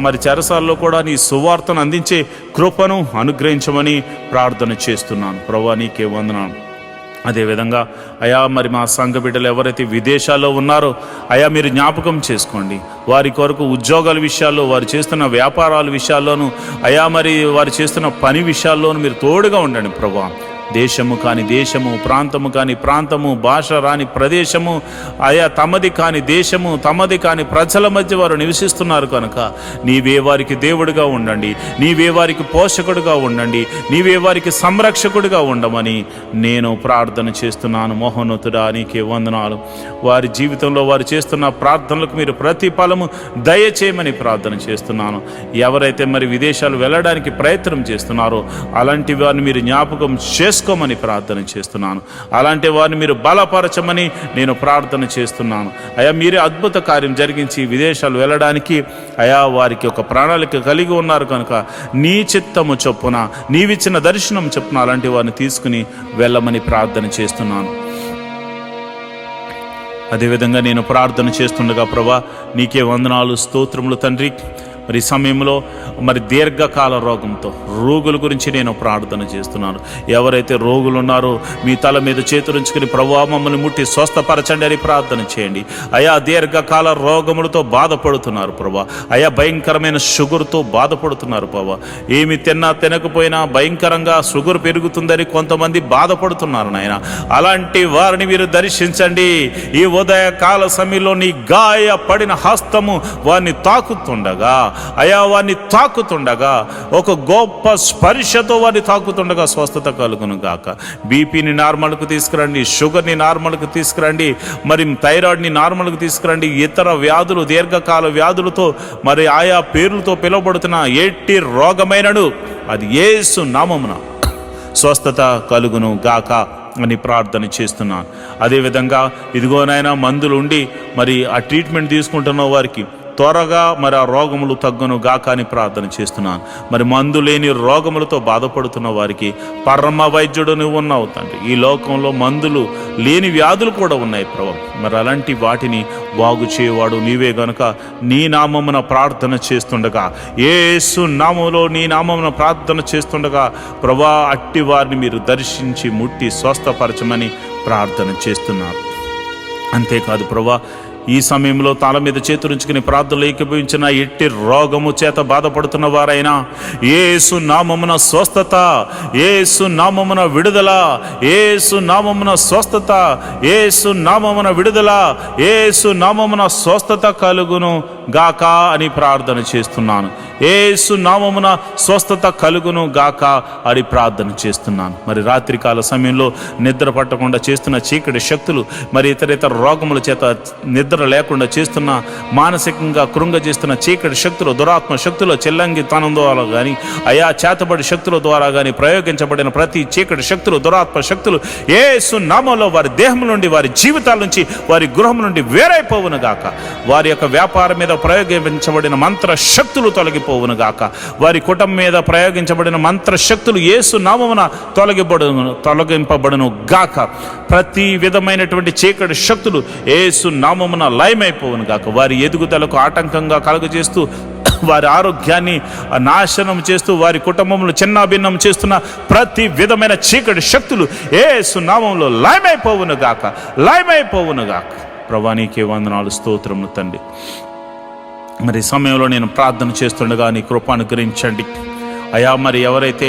మరి చెరసాల్లో కూడా నీ సువార్తను అందించే కృపను అనుగ్రహించమని ప్రార్థన చేస్తున్నాను ప్రభా. నీకే వందనాలు. అదేవిధంగా అయా మరి మా సంఘ బిడ్డలు ఎవరైతే విదేశాల్లో ఉన్నారో అయా మీరు జ్ఞాపకం చేసుకోండి. వారి కొరకు ఉద్యోగాల విషయాల్లో, వారు చేస్తున్న వ్యాపారాల విషయాల్లోనూ అయా, మరి వారు చేస్తున్న పని విషయాల్లోనూ మీరు తోడుగా ఉండండి ప్రభా. దేశము కాని దేశము, ప్రాంతము కాని ప్రాంతము, భాష రాని ప్రదేశము అయా, తమది కాని దేశము, తమది కాని ప్రజల మధ్య వారు నివసిస్తున్నారు కనుక నీవే వారికి దేవుడిగా ఉండండి, నీవే వారికి పోషకుడిగా ఉండండి, నీవే వారికి సంరక్షకుడిగా ఉండమని నేను ప్రార్థన చేస్తున్నాను. మహోన్నతుడా నీకే వందనాలు. వారి జీవితంలో వారు చేస్తున్న ప్రార్థనలకు మీరు ప్రతిఫలము దయచేయమని ప్రార్థన చేస్తున్నాను. ఎవరైతే మరి విదేశాలు వెళ్ళడానికి ప్రయత్నం చేస్తున్నారో అలాంటి వారిని మీరు జ్ఞాపకం చేసుకోమని ప్రార్థన చేస్తున్నాను. అలాంటి వారిని మీరు బలపరచమని నేను ప్రార్థన చేస్తున్నాను అయా. మీరే అద్భుత కార్యం జరిగించి విదేశాలు వెళ్ళడానికి అయా వారికి ఒక ప్రణాళిక కలిగి ఉన్నారు కనుక నీ చిత్తము చొప్పున, నీవిచ్చిన దర్శనం చొప్పున అలాంటి వారిని తీసుకుని వెళ్ళమని ప్రార్థన చేస్తున్నాను. అదేవిధంగా నేను ప్రార్థన చేస్తుండగా ప్రభా నీకే వందనాలు, స్తోత్రములు తండ్రి. మరి సమయంలో మరి దీర్ఘకాల రోగుల గురించి నేను ప్రార్థన చేస్తున్నాను. ఎవరైతే రోగులు ఉన్నారో మీ తల మీద చేతులుంచుకుని ప్రభువా మమ్మల్ని ముట్టి స్వస్థపరచండి అని ప్రార్థన చేయండి అయా. దీర్ఘకాల రోగములతో బాధపడుతున్నారు ప్రభా అయా, భయంకరమైన షుగర్తో బాధపడుతున్నారు ప్రభా. ఏమి తినకపోయినా భయంకరంగా షుగర్ పెరుగుతుందని కొంతమంది బాధపడుతున్నారు నాయన. అలాంటి వారిని మీరు దర్శించండి. ఈ ఉదయకాల సమయంలో నీ గాయపడిన హస్తము వారిని తాకుతుండగా అయా, వారిని తాకుతుండగా ఒక గొప్ప స్పర్శతో వారిని తాకుతుండగా స్వస్థత కలుగును గాక. బీపీని నార్మల్కు తీసుకురండి, షుగర్ని నార్మల్కు తీసుకురండి, మరి థైరాయిడ్ని నార్మల్కు తీసుకురండి. ఇతర వ్యాధులు, దీర్ఘకాల వ్యాధులతో మరి ఆయా పేర్లతో పిలువబడుతున్న ఎట్టి రోగమైనను అది యేసు నామమున స్వస్థత కలుగును గాక అని ప్రార్థన చేస్తున్నాను. అదేవిధంగా ఇదిగోనైనా మందులు ఉండి మరి ఆ ట్రీట్మెంట్ తీసుకుంటున్న వారికి త్వరగా మరి ఆ రోగములు తగ్గును గాక అని ప్రార్థన చేస్తున్నాను. మరి మందు లేని రోగములతో బాధపడుతున్న వారికి పరమ వైద్యుడు నువ్వు ఉన్నావు తండ్రి. ఈ లోకంలో మందులు లేని వ్యాధులు కూడా ఉన్నాయి ప్రభు. మరి అలాంటి వాటిని బాగు చేయవాడు నీవే గనుక నీ నామమున ప్రార్థన చేస్తుండగా, యేసు నామములో నీ నామమున ప్రార్థన చేస్తుండగా ప్రభా అట్టి వారిని మీరు దర్శించి ముట్టి స్వస్థపరచమని ప్రార్థన చేస్తున్నారు. అంతేకాదు ప్రభా, ఈ సమయంలో తల మీద చేతులుంచుకుని ప్రార్థనలు ఏకీభవించిన ఎట్టి రోగము చేత బాధపడుతున్న వారైనా యేసు నామమున స్వస్థత, యేసు నామమున విడుదల, యేసు నామమున స్వస్థత, యేసు నామమున విడుదల, యేసు నామమున స్వస్థత కలుగును గాక అని ప్రార్థన చేస్తున్నాను. యేసు నామమున స్వస్థత కలుగును గాక అని ప్రార్థన చేస్తున్నాను. మరి రాత్రికాల సమయంలో నిద్ర పట్టకుండా చేస్తున్న చీకటి శక్తులు, మరి ఇతర రోగముల చేత నిద్ర లేకుండా చేస్తున్న, మానసికంగా కృంగజేస్తున్న చీకటి శక్తులు, దురాత్మ శక్తులు, చెల్లంగితనం ద్వారా కానీ అయా చేతబడి శక్తుల ద్వారా కానీ ప్రయోగించబడిన ప్రతి చీకటి శక్తులు, దురాత్మ శక్తులు యేసు నామములో వారి దేహం నుండి, వారి జీవితాల నుంచి, వారి గృహం నుండి వేరైపోవును గాక. వారి యొక్క వ్యాపారం మీద ప్రయోగించబడిన మంత్ర శక్తులు తొలగిపోవును గాక. వారి కుటుంబం మీద ప్రయోగించబడిన మంత్ర శక్తులు యేసు నామమున తొలగింపబడును గాక. ప్రతి విధమైనటువంటి చీకటి శక్తులు యేసు నామమున లయమైపోవును గాక. వారి ఎదుగుదలకు ఆటంకంగా కలుగజేస్తూ, వారి ఆరోగ్యాన్ని నాశనం చేస్తూ, వారి కుటుంబంలో చిన్నాభిన్నం చేస్తున్న ప్రతి విధమైన చీకటి శక్తులు యేసు నామములో లయమైపోవును గాక, లయమైపోవును గాక. ప్రభువా నీకే వందనాలు, స్తోత్రములు తండ్రి. మరి సమయంలో నేను ప్రార్థన చేస్తుండగా నీ కృప అనుగ్రహించండి అయా. మరి ఎవరైతే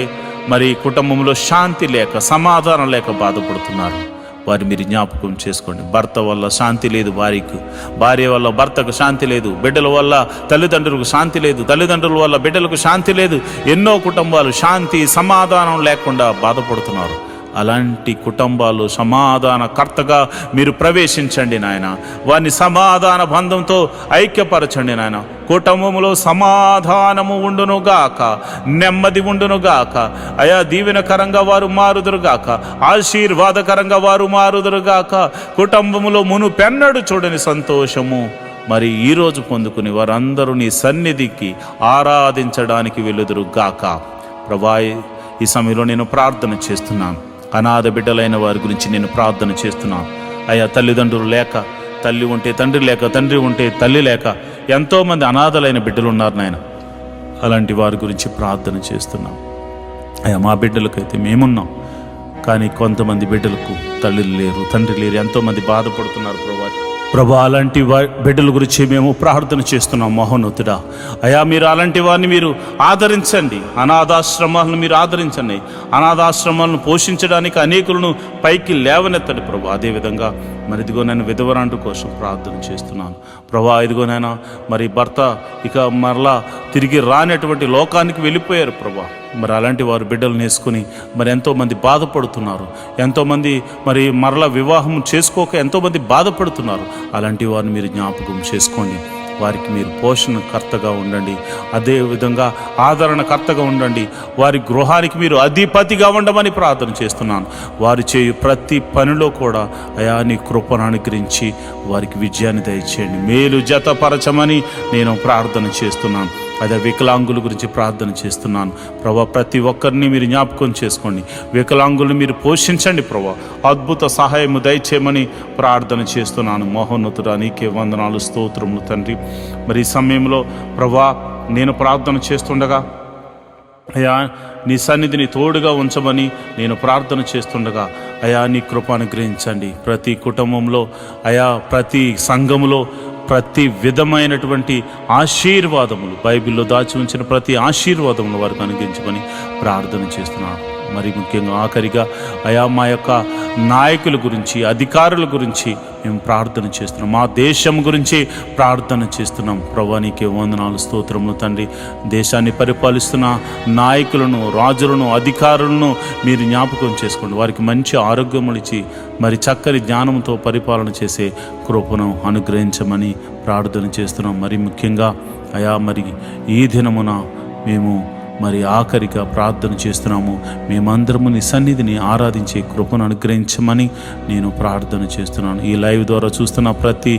మరి కుటుంబంలో శాంతి లేక, సమాధానం లేక బాధపడుతున్నారు వారు మీరు జ్ఞాపకం చేసుకోండి. భర్త వల్ల శాంతి లేదు భార్యకు, భార్య వల్ల భర్తకు శాంతి లేదు, బిడ్డల వల్ల తల్లిదండ్రులకు శాంతి లేదు, తల్లిదండ్రుల వల్ల బిడ్డలకు శాంతి లేదు. ఎన్నో కుటుంబాలు శాంతి సమాధానం లేకుండా బాధపడుతున్నారు. అలాంటి కుటుంబాలు సమాధానకర్తగా మీరు ప్రవేశించండి నాయన. వారిని సమాధాన బంధంతో ఐక్యపరచండి నాయన. కుటుంబంలో సమాధానము ఉండునుగాక, నెమ్మది ఉండునుగాక అయా. దీవెనకరంగా వారు మారుదురుగాక, ఆశీర్వాదకరంగా వారు మారుదురుగాక. కుటుంబములో మునుపెన్నడు చూడని సంతోషము మరి ఈరోజు పొందుకుని వారందరూ నీ సన్నిధికి ఆరాధించడానికి వెలుదురుగాక. ప్రభా ఈ సమయంలో నేను ప్రార్థన చేస్తున్నాను. అనాథ బిడ్డలైన వారి గురించి నేను ప్రార్థన చేస్తున్నాను అయ్యా. తల్లిదండ్రులు లేక, తల్లి ఉంటే తండ్రి లేక, తండ్రి ఉంటే తల్లి లేక ఎంతోమంది అనాథలైన బిడ్డలు ఉన్నారు నాయన. అలాంటి వారి గురించి ప్రార్థన చేస్తున్నాం అయ్యా. మా బిడ్డలకైతే మేమున్నాం, కానీ కొంతమంది బిడ్డలకు తల్లిలు లేరు, తండ్రి లేరు, ఎంతోమంది బాధపడుతున్నారు ప్రభా. అలాంటి బిడ్డల గురించి మేము ప్రార్థన చేస్తున్నాం మహోన్నతుడా అయా. మీరు అలాంటి వారిని మీరు ఆదరించండి, అనాథాశ్రమాలను మీరు ఆదరించండి. అనాథాశ్రమాలను పోషించడానికి అనేకులను పైకి లేవనెత్తండి ప్రభా. అదేవిధంగా మరి ఇదిగో నేను విధవరాండు కోసం ప్రార్థన చేస్తున్నాను ప్రభా. ఇదిగోనైనా మరి భర్త ఇక మరలా తిరిగి రానటువంటి లోకానికి వెళ్ళిపోయారు ప్రభా. మరి అలాంటి వారు బిడ్డలను వేసుకుని మరి ఎంతోమంది బాధపడుతున్నారు, ఎంతోమంది మరి మరలా వివాహం చేసుకోక ఎంతోమంది బాధపడుతున్నారు. అలాంటి వారిని మీరు జ్ఞాపకం చేసుకోండి. వారికి మీరు పోషణకర్తగా ఉండండి, అదేవిధంగా ఆదరణకర్తగా ఉండండి. వారి గృహానికి మీరు అధిపతిగా ఉండమని ప్రార్థన చేస్తున్నాను. వారు చేయు ప్రతి పనిలో కూడా అయా నీ కృపను అనుగ్రహించి వారికి విజయాన్ని దయచేయండి, మేలు జతపరచమని నేను ప్రార్థన చేస్తున్నాను. అదే వికలాంగుల గురించి ప్రార్థన చేస్తున్నాను ప్రభా. ప్రతి ఒక్కరిని మీరు జ్ఞాపకం చేసుకోండి, వికలాంగులను మీరు పోషించండి ప్రభా. అద్భుత సహాయము దయచేయమని ప్రార్థన చేస్తున్నాను. మహోన్నతుడా నీకే వందనాలు, స్తోత్రములు తండ్రి. మరి ఈ సమయంలో ప్రభా నేను ప్రార్థన చేస్తుండగా అయా నీ సన్నిధిని తోడుగా ఉంచమని నేను ప్రార్థన చేస్తుండగా అయా నీ కృప అనుగ్రహించండి. ప్రతి కుటుంబంలో అయా, ప్రతి సంఘములో ప్రతి విధమైనటువంటి ఆశీర్వాదములు, బైబిల్లో దాచి ఉంచిన ప్రతి ఆశీర్వాదములు వారికి అనుగ్రహించమని ప్రార్థన చేస్తున్నాను. మరి ముఖ్యంగా ఆఖరిగా అయా మా యొక్క నాయకుల గురించి, అధికారుల గురించి మేము ప్రార్థన చేస్తున్నాం. మా దేశం గురించి ప్రార్థన చేస్తున్నాం ప్రభువా. నీకే వందనాలు, స్తోత్రములు తండ్రి. దేశాన్ని పరిపాలిస్తున్న నాయకులను, రాజులను, అధికారులను మీరు జ్ఞాపకం చేసుకోండి. వారికి మంచి ఆరోగ్యములు ఇచ్చి మరి చక్కని జ్ఞానంతో పరిపాలన చేసే కృపను అనుగ్రహించమని ప్రార్థన చేస్తున్నాం. మరి ముఖ్యంగా అయా మరి ఈ దినమున మేము మరి ఆఖరిగా ప్రార్థన చేస్తున్నాము. మేమందరము నీ సన్నిధిని ఆరాధించే కృపను అనుగ్రహించమని నేను ప్రార్థన చేస్తున్నాను. ఈ లైవ్ ద్వారా చూస్తున్న ప్రతి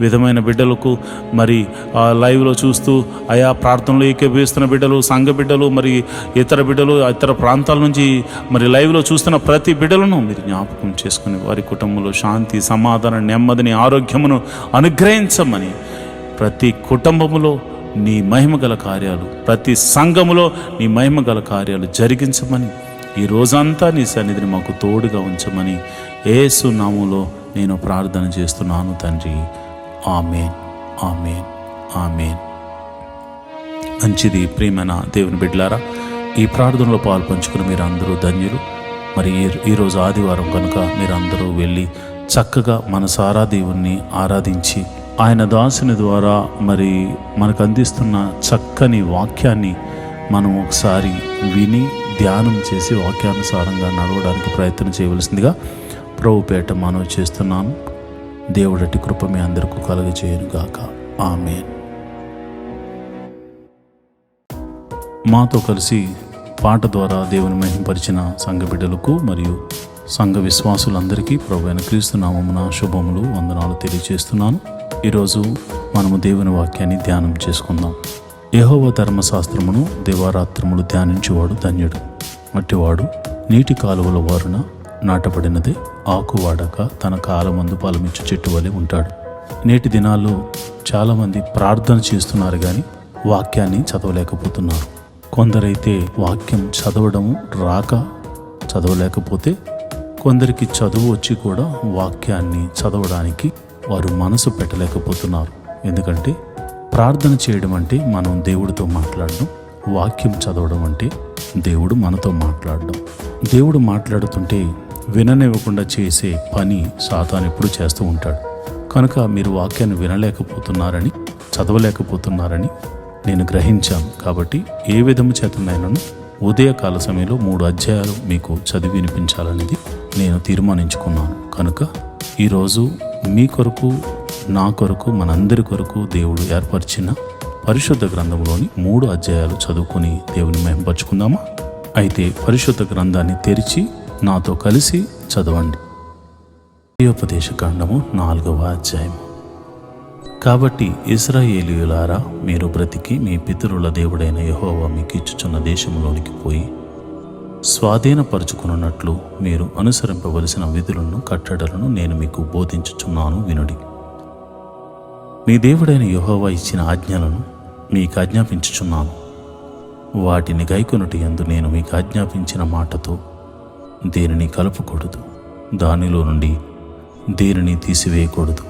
విధమైన బిడ్డలకు, మరి ఆ లైవ్లో చూస్తూ ఆయా ప్రార్థనలు ఏకీభవిస్తున్న బిడ్డలు, సంఘ బిడ్డలు, మరి ఇతర బిడ్డలు, ఇతర ప్రాంతాల నుంచి మరి లైవ్లో చూస్తున్న ప్రతి బిడ్డలను మీరు జ్ఞాపకం చేసుకుని వారి కుటుంబంలో శాంతి, సమాధానం, నెమ్మదిని, ఆరోగ్యమును అనుగ్రహించమని, ప్రతి కుటుంబములో నీ మహిమగల కార్యాలు, ప్రతి సంఘములో నీ మహిమగల కార్యాలు జరిగించమని, ఈ రోజంతా నీ సన్నిధిని మాకు తోడుగా ఉంచమని యేసు నామములో నేను ప్రార్థన చేస్తున్నాను తండ్రి. ఆమేన్, ఆమేన్, ఆమేన్. మంచిది ప్రియమైన దేవుని బిడ్డలారా, ఈ ప్రార్థనలో పాలు పంచుకుని మీరు అందరూ ధన్యులు. మరి ఈరోజు ఆదివారం కనుక మీరందరూ వెళ్ళి చక్కగా మనసారా దేవుణ్ణి ఆరాధించి ఆయన దాసుని ద్వారా మరి మనకు అందిస్తున్న చక్కని వాక్యాన్ని మనం ఒకసారి విని ధ్యానం చేసి వాక్యానుసారంగా నడవడానికి ప్రయత్నం చేయవలసిందిగా ప్రభుపేట మనవి చేస్తున్నాను. దేవుడటి కృప మీ అందరికీ కలుగజేయును గాక. ఆమేన్. మాతో కలిసి పాట ద్వారా దేవుని మహింపరిచిన సంఘ బిడ్డలకు మరియు సంఘ విశ్వాసులందరికీ ప్రభువైన క్రీస్తు నామమున శుభములు, వందనాలు తెలియజేస్తున్నాను. ఈరోజు మనము దేవుని వాక్యాన్ని ధ్యానం చేసుకుందాం. యెహోవా ధర్మశాస్త్రమును దివారాత్రములు ధ్యానించువాడు ధన్యుడు. అట్టివాడు నీటి కాలువల వారున నాటబడినదే ఆకు వాడక తన కాలమందు ఫలమిచ్చు చెట్టు వలె ఉంటాడు. నేటి దినాల్లో చాలామంది ప్రార్థన చేస్తున్నారు కానీ వాక్యాన్ని చదవలేకపోతున్నారు. కొందరైతే వాక్యం చదవడము రాక చదవలేకపోతే, కొందరికి చదువు వచ్చి కూడా వాక్యాన్ని చదవడానికి వారు మనసు పెట్టలేకపోతున్నారు. ఎందుకంటే ప్రార్థన చేయడం అంటే మనం దేవుడితో మాట్లాడడం, వాక్యం చదవడం అంటే దేవుడు మనతో మాట్లాడడం. దేవుడు మాట్లాడుతుంటే విననివ్వకుండా చేసే పని సాతాను ఎప్పుడు చేస్తూ ఉంటాడు. కనుక మీరు వాక్యాన్ని వినలేకపోతున్నారని, చదవలేకపోతున్నారని నేను గ్రహించాను. కాబట్టి ఏ విధము చేతనైనాను ఉదయకాల సమయంలో 3 అధ్యాయాలు మీకు చదివి వినిపించాలనేది నేను తీర్మానించుకున్నాను. కనుక ఈరోజు మీ కొరకు, నా కొరకు, మనందరి కొరకు దేవుడు ఏర్పరిచిన పరిశుద్ధ గ్రంథంలోని 3 అధ్యాయాలు చదువుకొని దేవుని మహింపరచుకుందామా? అయితే పరిశుద్ధ గ్రంథాన్ని తెరిచి నాతో కలిసి చదవండి. ద్వితీయోపదేశ కాండము 4వ అధ్యాయము. కాబట్టి ఇశ్రాయేలీయులారా, మీరు బ్రతికి మీ పితరుల దేవుడైన యెహోవా మీకు ఇచ్చుచున్న దేశంలోనికి పోయి స్వాధీనపరుచుకున్నట్లు మీరు అనుసరింపవలసిన విధులను, కట్టడలను నేను మీకు బోధించుచున్నాను వినుడి. మీ దేవుడైన యెహోవా ఇచ్చిన ఆజ్ఞలను మీకు ఆజ్ఞాపించుచున్నాను. వాటిని గైకొనుటి యందు నేను మీకు ఆజ్ఞాపించిన మాటతో దేనిని కలుపకూడదు, దానిలో నుండి దేనిని తీసివేయకూడదు.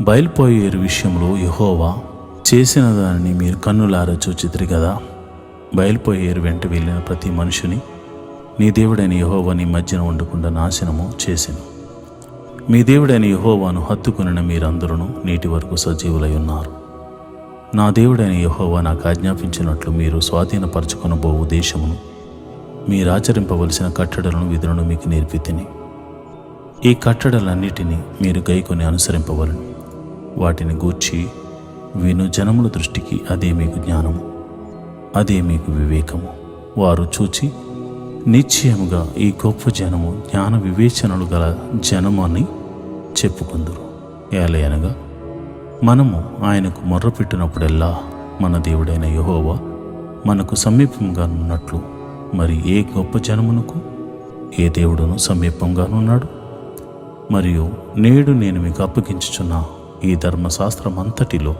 బయలుపోయేరు విషయంలో యెహోవా చేసిన దానిని మీరు కన్నులారా చూచితిరి కదా. బయలుపోయేరు వెంట వెళ్ళిన ప్రతి మనుషుని నీ దేవుడైన యెహోవా నీ మధ్యన ఉండకుండా నాశనము చేసెను. మీ దేవుడైన యెహోవాను హత్తుకునిన మీరందరూ నేటి వరకు సజీవులై ఉన్నారు. నా దేవుడైన యెహోవా నాకు ఆజ్ఞాపించినట్లు మీరు స్వాధీనపరచుకొనబోవు దేశమును మీరాచరింపవలసిన కట్టడలను, విధులను మీకు నేర్పితిని. ఈ కట్టడలన్నిటినీ మీరు గైకొని అనుసరింపవలను. వాటిని గూర్చి విను జనముల దృష్టికి అదే మీకు జ్ఞానము, అదే మీకు వివేకము. వారు చూచి నిశ్చయముగా ఈ గొప్ప జనము జ్ఞాన వివేచనలు గల జనము అని చెప్పుకుందురు. ఏలయనగా మనము ఆయనకు మొర్రపెట్టినప్పుడెల్లా మన దేవుడైన యెహోవా మనకు సమీపంగా ఉన్నట్లు మరి ఏ గొప్ప జనమునకు ఏ దేవుడును సమీపంగానున్నాడు? మరియు నేడు నేను మీకు అప్పగించుచున్న ఈ ధర్మశాస్త్రం అంతటిలో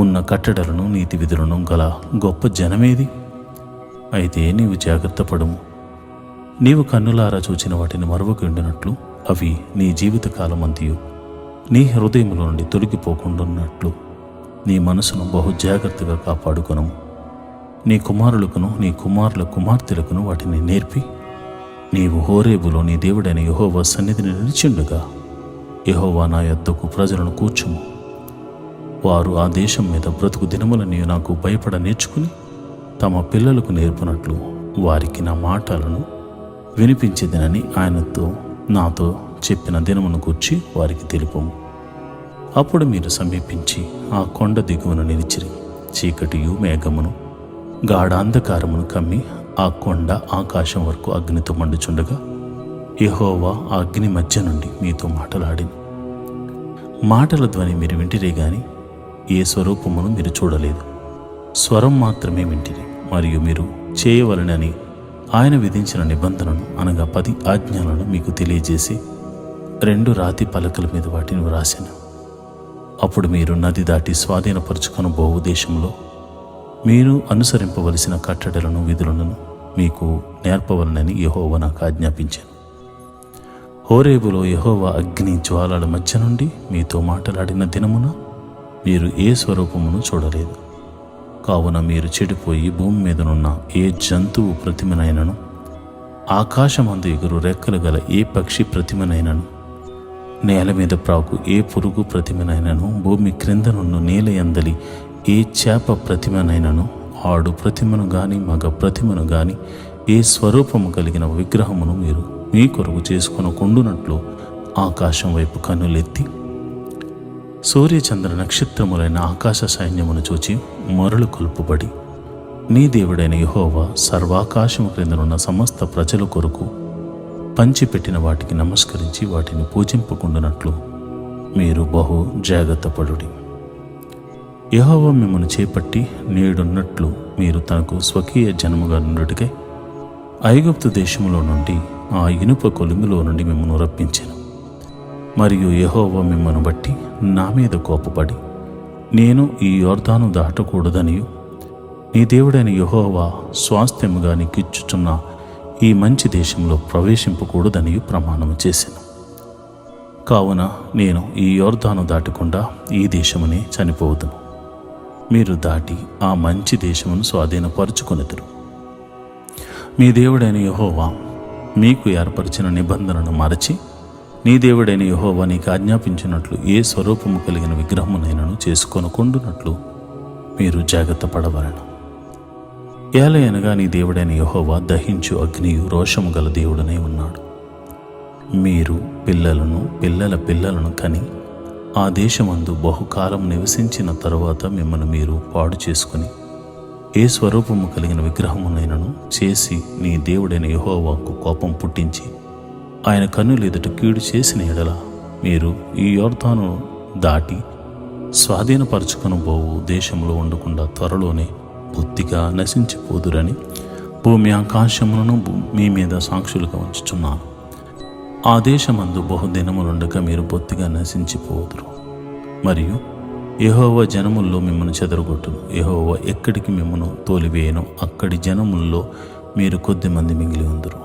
ఉన్న కట్టడలను, నీతి విధులను గల గొప్ప జనమేది? అయితే నీవు జాగ్రత్త పడుము. నీవు కన్నులారా చూచిన వాటిని మరవకు ఉండినట్లు అవి నీ జీవితకాలమంతయు నీ హృదయంలో నుండి తొలగిపోకుండాన్నట్లు నీ మనసును బహు జాగ్రత్తగా కాపాడుకొనము. నీ కుమారులకును నీ కుమారుల కుమార్తెలకును వాటిని నేర్పి నీవు హోరేబులో నీ దేవుడైన యెహోవా సన్నిధిని నిలిచిండుగా యెహోవా నా యొద్దకు ప్రజలను కూర్చుము. వారు ఆ దేశం మీద బ్రతుకు దినములని నాకు భయపడ నేర్చుకుని తమ పిల్లలకు నేర్పునట్లు వారికి నా మాటలను వినిపించేదనని ఆయనతో నాతో చెప్పిన దినమును గూర్చి వారికి తెలుపము. అప్పుడు మీరు సమీపించి ఆ కొండ దిగువన నిలిచిరి. చీకటియు మేఘమును గాఢాంధకారమును కమ్మి ఆ కొండ ఆకాశం వరకు అగ్నితో మండుచుండగా యెహోవా ఆ అగ్ని మధ్య నుండి మీతో మాటలాడిను. మాటల ధ్వని మీరు వింటిరే గాని ఏ స్వరూపమును మీరు చూడలేదు. స్వరం మాత్రమే వింటిరి. మరియు మీరు చేయవలనని ఆయన విధించిన నిబంధనను అనగా 10 ఆజ్ఞలను మీకు తెలియజేసి 2 రాతి పలకల మీద వాటిని వ్రాసాను. అప్పుడు మీరు నది దాటి స్వాధీనపరుచుకొని బోవు దేశంలో మీరు అనుసరింపవలసిన కట్టడలను విధులను మీకు నేర్పవలనని యెహోవా నాకు ఆజ్ఞాపించాను. హోరేబులో యెహోవా అగ్ని జ్వాలల మధ్య నుండి మీతో మాట్లాడిన దినమున మీరు ఏ స్వరూపమును చూడలేదు. కావున మీరు చెడిపోయి భూమి మీదనున్న ఏ జంతువు ప్రతిమనైనను, ఆకాశమందు ఎగురు రెక్కలు గల ఏ పక్షి ప్రతిమనైనను, నేల మీద ప్రాకు ఏ పురుగు ప్రతిమనైనను, భూమి క్రిందనున్న నేల యందలి ఏ చేప ప్రతిమనైనను, ఆడు ప్రతిమను గాని మగ ప్రతిమను గాని ఏ స్వరూపము కలిగిన విగ్రహమును మీరు మీ కొరకు చేసుకొనకుండునట్లు ఆకాశం వైపు కన్నులెత్తి సూర్యచంద్ర నక్షత్రములైన ఆకాశ సైన్యమును చూచి మరలు కొల్పుబడి నీ దేవుడైన యెహోవా సర్వాకాశము క్రిందనున్న సమస్త ప్రజల కొరకు పంచిపెట్టిన వాటికి నమస్కరించి వాటిని పూజింపకుండునట్లు మీరు బహు జాగ్రత్త పడుడి. యెహోవా మిమ్మల్ని చేపట్టి నేడున్నట్లు మీరు తనకు స్వకీయ జనముగా నుండుటకై ఐగుప్తు దేశములో నుండి ఆ ఇనుప కొలిమిలో నుండి మిమ్మల్ని రప్పించాను. మరియు యెహోవా మిమ్మల్ని బట్టి నా మీద కోపపడి నేను ఈ యొర్దాను దాటకూడదనియు నీ దేవుడైన యెహోవా స్వాస్థ్యముగా నీకిచ్చుచున్న ఈ మంచి దేశంలో ప్రవేశింపకూడదనియు ప్రమాణము చేశాను. కావున నేను ఈ యొర్దాను దాటకుండా ఈ దేశమునే చనిపోవుదును. మీరు దాటి ఆ మంచి దేశమును స్వాధీనపరుచుకొనెదరు. మీ దేవుడైన యెహోవా మీకు ఏర్పరిచిన నిబంధనను మరచి నీ దేవుడైన యెహోవా నీకు ఆజ్ఞాపించినట్లు ఏ స్వరూపము కలిగిన విగ్రహమునైనను చేసుకొనకుండునట్లు మీరు జాగ్రత్త పడవలను. ఏలయనగా నీ దేవుడైన యెహోవా దహించు అగ్నియు రోషము గల దేవుడనై ఉన్నాడు. మీరు పిల్లలను పిల్లల పిల్లలను కని ఆ దేశమందు బహుకాలం నివసించిన తరువాత మిమ్మల్ని మీరు పాడు చేసుకుని ఏ స్వరూపము కలిగిన విగ్రహమునైనను చేసి నీ దేవుడైన యెహోవాకు కోపం పుట్టించి ఆయన కన్నులు ఎదుట కీడు చేసిన ఎడల మీరు ఈ యొర్దాను దాటి స్వాధీనపరచుకొని పోవు దేశంలో ఉండకుండా త్వరలోనే బొత్తిగా నశించిపోదురని భూమి ఆకాశములను మీ మీద సాక్షులుగా ఉంచుచున్నాను. ఆ దేశమందు బహుదినములుండగా మీరు బొత్తిగా నశించిపోదురు. మరియు యెహోవా జనముల్లో మిమ్మల్ని చెదరగొట్టును. యెహోవా ఎక్కడికి మిమ్మను తోలివేయనో అక్కడి జనముల్లో మీరు కొద్దిమంది మిగిలి ఉందరు.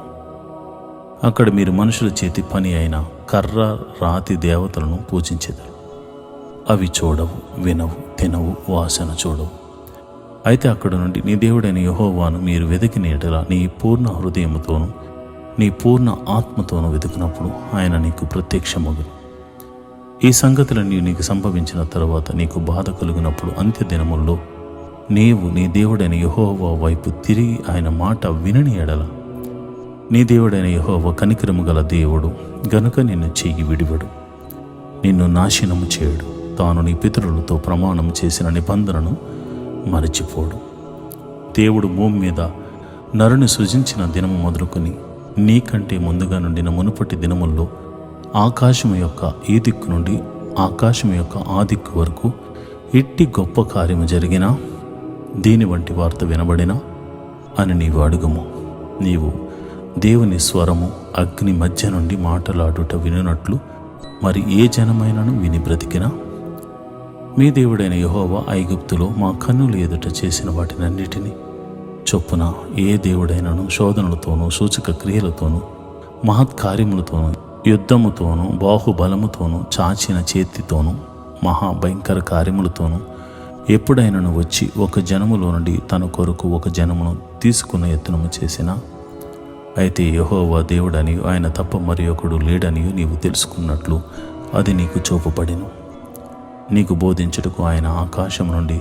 అక్కడ మీరు మనుషుల చేతి పని అయిన కర్ర రాతి దేవతలను పూజించెదరు. అవి చూడవు, వినవు, తినవు, వాసన చూడవు. అయితే అక్కడ నుండి నీ దేవుడైన యెహోవాను మీరు వెతికిన ఎడల నీ పూర్ణ హృదయముతోనూ నీ పూర్ణ ఆత్మతోనూ వెతికినప్పుడు ఆయన నీకు ప్రత్యక్షమగును. ఈ సంగతులన్నీ నీకు సంభవించిన తరువాత నీకు బాధ కలుగునప్పుడు అంత్యదినముల్లో నీవు నీ దేవుడైన యెహోవా వైపు తిరిగి ఆయన మాట వినని ఎడల నీ దేవుడైన యెహోవా కనికరము గల దేవుడు గనుక నిన్ను చెయ్యి విడివడు, నిన్ను నాశనము చేయడు. తాను నీ పితరులతో ప్రమాణం చేసిన నిబంధనను మరచిపోడు. దేవుడు భూమి మీద నరుని సృజించిన దినము మొదలుకొని నీకంటే ముందుగా నుండిన మునుపటి దినముల్లో ఆకాశము యొక్క ఈ దిక్కు నుండి ఆకాశం యొక్క ఆ దిక్కు వరకు ఎట్టి గొప్ప కార్యము జరిగినా దీని వంటి వార్త వినబడినా అని నీవు అడుగుము. నీవు దేవుని స్వరము అగ్ని మధ్య నుండి మాటలాడుట వినునట్లు మరి ఏ జనమైనను విని బ్రతికినా మీ దేవుడైన యెహోవా ఐగుప్తులో మా కన్నుల ఎదుట చేసిన వాటినన్నిటినీ చొప్పున ఏ దేవుడైనను శోధనలతోనూ సూచక క్రియలతోనూ మహత్కార్యములతోనూ యుద్ధముతోనూ బాహుబలముతోనూ చాచిన చేతితోనూ మహాభయంకర కార్యములతోనూ ఎప్పుడైనను వచ్చి ఒక జనములో నుండి తన కొరకు ఒక జనమును తీసుకున్న యత్నము చేసినా అయితే యెహోవా దేవుడని ఆయన తప్ప మరి ఒకడు లేడని నీవు తెలుసుకున్నట్లు అది నీకు చూపబడెను. నీకు బోధించుటకు ఆయన ఆకాశం నుండి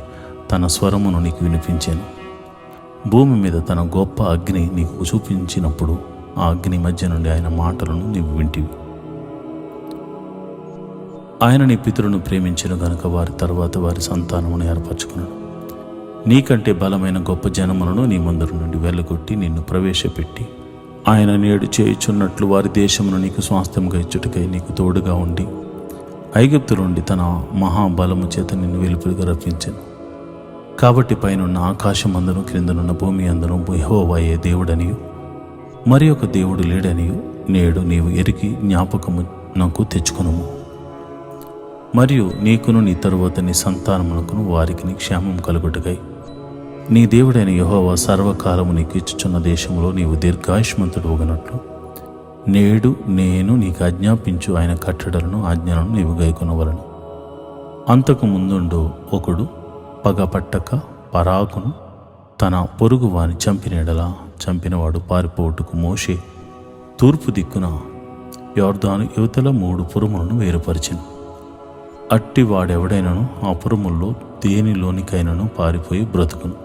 తన స్వరమును నీకు వినిపించెను. భూమి మీద తన గొప్ప అగ్ని నీకు చూపించినప్పుడు ఆ అగ్ని మధ్య నుండి ఆయన మాటలను నీవు వింటివి. ఆయన నీ పితరులను ప్రేమించిన గనుక వారి తర్వాత వారి సంతానమును ఏర్పరచుకున్నాడు. నీకంటే బలమైన గొప్ప జనములను నీ ముందర నుండి వెళ్ళగొట్టి నిన్ను ప్రవేశపెట్టి ఆయన నేడు చేయుచున్నట్లు వారి దేశమును నీకు స్వాస్థ్యంగా ఇచ్చుటకై నీకు తోడుగా ఉండి ఐగుప్తు నుండి తన మహాబలము చేత నిన్ను వెలుపలిగా రప్పించెను. కాబట్టి పైనున్న ఆకాశమందును క్రిందనున్న భూమి అందును యెహోవాయే దేవుడనియు మరి ఒక దేవుడు లేడనియు నేడు నీవు ఎరిగి జ్ఞాపకము నాకు తెచ్చుకొనుము. మరియు నీకును నీ తరువాత నీ సంతానమునకును వారికి నీ క్షేమం కలుగుటకై నీ దేవుడైన యెహోవా సర్వకాలము నీకు ఇచ్చుచున్న దేశంలో నీవు దీర్ఘాయుష్మంతుడు ఒగనట్లు నేడు నేను నీకు ఆజ్ఞాపించు ఆయన కట్టడలను ఆజ్ఞలను నీవు గైకొనవలను. అంతకు ముందుండు ఒకడు పగపట్టక పరాకును తన పొరుగు వాని చంపినెడలా చంపినవాడు పారిపోవుటకు మోషే తూర్పు దిక్కున యొర్దాను యువతల 3 పురములను వేరుపరిచెను. అట్టి వాడెవడైనను ఆ పురముల్లో దేనిలోనికైనను పారిపోయి బ్రతుకును.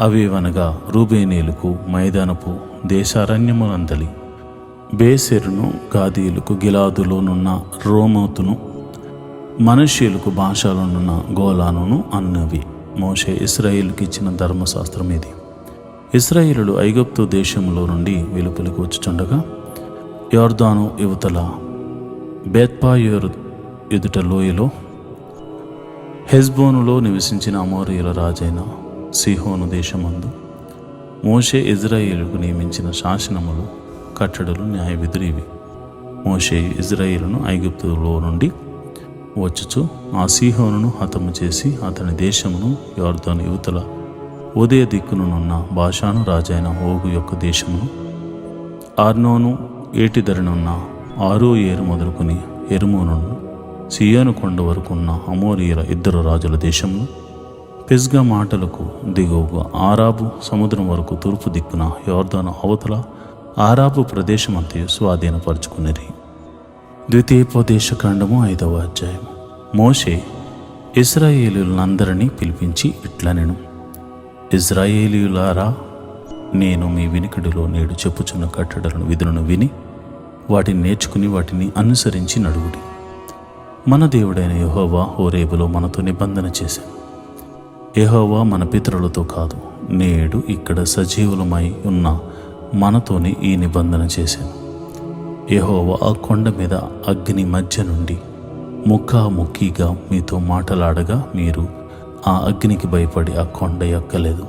అవేవనగా రూబేనీయులకు మైదానపు దేశారణ్యమునందలి బేసెరును, గాదీయులకు గిలాదులోనున్న రోమోతును, మనష్యులకు భాషలోనున్న గోలానును అన్నవి. మోషే ఇశ్రాయేలుకి ఇచ్చిన ధర్మశాస్త్రం ఇది. ఇశ్రాయేలులు ఐగుప్తు దేశంలో నుండి వెలుపలికి వచ్చుచుండగా యొర్దాను యువతల బేత్పాయోరు ఎదుట లోయలో హెస్బోనులో నివసించిన అమోరీయుల రాజైన సీహోను దేశమందు మోషే ఇజ్రాయేలుకు నియమించిన శాసనములు, కట్టడలు, న్యాయవిధులు ఇవి. మోషే ఇజ్రాయేలును ఐగుప్తులో నుండి వచ్చుచు ఆ సీహోనును హతము చేసి అతని దేశమును యొర్దాను యువతల ఉదయ దిక్కునున్న బాషాను రాజైన ఓగు యొక్క దేశమును ఆర్నోను ఏటిధరనున్న ఆరోయేరు మొదలుకొని ఎర్మోనును సియోను కొండ వరకు ఉన్న అమోరీయుల 2 రాజుల దేశమును పిస్గా మాటలకు దిగువగా ఆరాబు సముద్రం వరకు తూర్పు దిక్కున యొర్దాను అవతల ఆరాబు ప్రదేశమంతయు స్వాధీనపరుచుకునేది. ద్వితీయోపదేశకాండము 5వ అధ్యాయము. మోషే ఇశ్రాయేలీయులందరినీ పిలిపించి ఇట్లనెను: ఇశ్రాయేలీయులారా, నేను మీ వినికిడిలో నేడు చెప్పుచున్న కట్టడలను విధులను విని వాటిని నేర్చుకుని వాటిని అనుసరించి నడువుడి. మన దేవుడైన యెహోవా హోరేబులో మనతో నిబంధన చేశాను. యెహోవా మన పితరులతో కాదు, నేడు ఇక్కడ సజీవులమై ఉన్న మనతోనే ఈ నిబంధన చేశాను. యెహోవా ఆ కొండ మీద అగ్ని మధ్య నుండి ముఖాముఖిగా మీతో మాటలాడగా మీరు ఆ అగ్నికి భయపడి ఆ కొండ ఎక్కలేదు.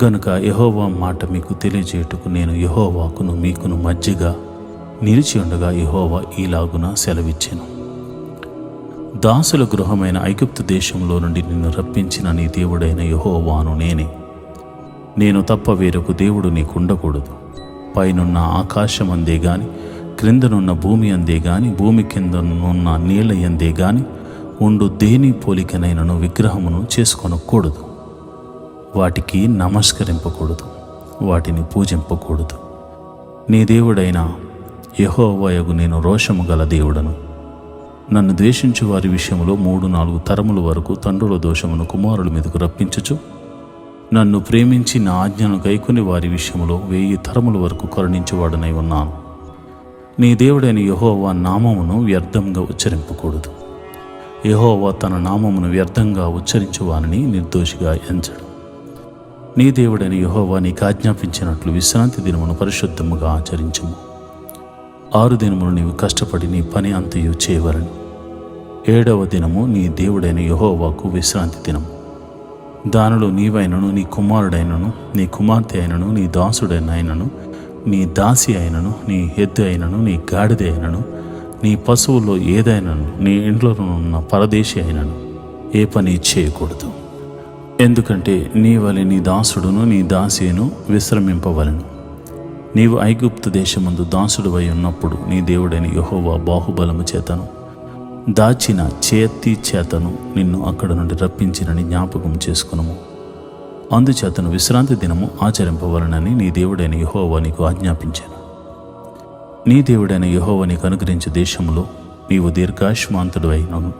గనుక యెహోవా మాట మీకు తెలియజేయుటకు నేను యెహోవాకును మీకును మధ్యగా నిలిచి ఉండగా యెహోవా ఈలాగున సెలవిచ్చెను: దాసుల గృహమైన ఐగుప్తు దేశంలో నుండి నిన్ను రప్పించిన నీ దేవుడైన యెహోవాను నేనే. నేను తప్ప వేరొక దేవుడు నీకుండకూడదు. పైనున్న ఆకాశం అందే గాని, క్రిందనున్న భూమి అందే గాని, భూమి కిందనున్న నీళ్ల అందే గాని ఉండు దేని పోలికనైనను విగ్రహమును చేసుకొనకూడదు. వాటికి నమస్కరింపకూడదు, వాటిని పూజింపకూడదు. నీ దేవుడైన యెహోవాయగు నేను రోషము గల దేవుడను. నన్ను ద్వేషించు వారి విషయంలో 3-4 తరముల వరకు తండ్రుల దోషమును కుమారుల మీదకు రప్పించుచు, నన్ను ప్రేమించి నా ఆజ్ఞను గైకొని వారి విషయంలో 1000 తరముల వరకు కరుణించువాడనై ఉన్నాను. నీ దేవుడైన యెహోవా నామమును వ్యర్థంగా ఉచ్చరింపకూడదు. యెహోవా తన నామమును వ్యర్థంగా ఉచ్చరించువానిని నిర్దోషిగా ఎంచడు. నీ దేవుడైన యెహోవా నీకు ఆజ్ఞాపించినట్లు విశ్రాంతి దినమును పరిశుద్ధముగా ఆచరించుము. 6 దినములు నీవు కష్టపడి నీ పని అంతయు చేయవలను. 7వ దినము నీ దేవుడైన యెహోవాకు విశ్రాంతి దినము. దానిలో నీవైనను, నీ కుమారుడైనను, నీ కుమార్తె అయినను, నీ దాసుడైనను, నీ దాసి అయినను, నీ ఎద్దు అయినను, నీ గాడిద అయినను, నీ పశువుల్లో ఏదైనను, నీ ఇంట్లో ఉన్న పరదేశి అయినను ఏ పని చేయకూడదు. ఎందుకంటే నీ వలె నీ దాసుడును నీ దాసిను విశ్రమింపవలను. నీవు ఐగుప్తు దేశమందు దాసుడువై ఉన్నప్పుడు నీ దేవుడైన యెహోవా బాహుబలము చేతను దాచిన చేతి చేతను నిన్ను అక్కడ నుండి రప్పించినని జ్ఞాపకం చేసుకునము. అందుచేతను విశ్రాంతి దినము ఆచరింపవలనని నీ దేవుడైన యెహోవా నీకు ఆజ్ఞాపించాను. నీ దేవుడైన యెహోవా నీకు అనుగ్రహించే దేశంలో నీవు దీర్ఘాయుష్మాంతుడు అయినను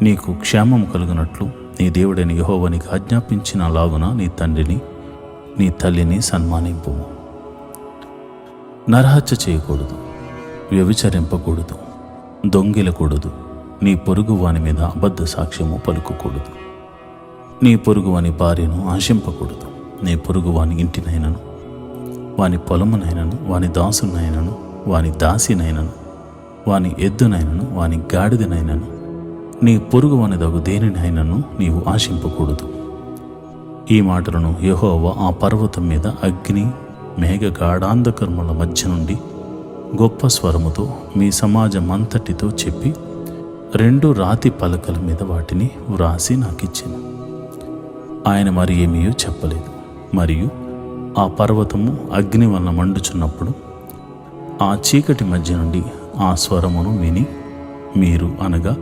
నీకు క్షేమం కలుగునట్లు నీ దేవుడైన యెహోవా నీకు ఆజ్ఞాపించిన లాగున నీ తండ్రిని నీ తల్లిని సన్మానింపు. నరహత్య చేయకూడదు, వ్యభిచరింపకూడదు, దొంగిలకూడదు, నీ పొరుగు వాని మీద అబద్ధ సాక్ష్యము పలుకకూడదు. నీ పొరుగు వాని భార్యను ఆశింపకూడదు. నీ పొరుగు వాని ఇంటినైనను, వాని పొలమునైనను, వాని దాసునైనను, వాని దాసినైనను, వాని ఎద్దునైనను, వాని గాడిదనైనను, నీ పొరుగు వానిదగు దేనినైనను నీవు ఆశింపకూడదు. ఈ మాటలను యెహోవా ఆ పర్వతం మీద అగ్ని మేఘ గాఢాంధకర్మల మధ్య నుండి గొప్ప స్వరముతో మీ సమాజమంతటితో చెప్పి 2 రాతి పలకల మీద వాటిని వ్రాసి నాకిచ్చాను. ఆయన మరి ఏమీ చెప్పలేదు. మరియు ఆ పర్వతము అగ్ని వలన మండుచున్నప్పుడు ఆ చీకటి మధ్య నుండి ఆ స్వరమును విని మీరు అనగా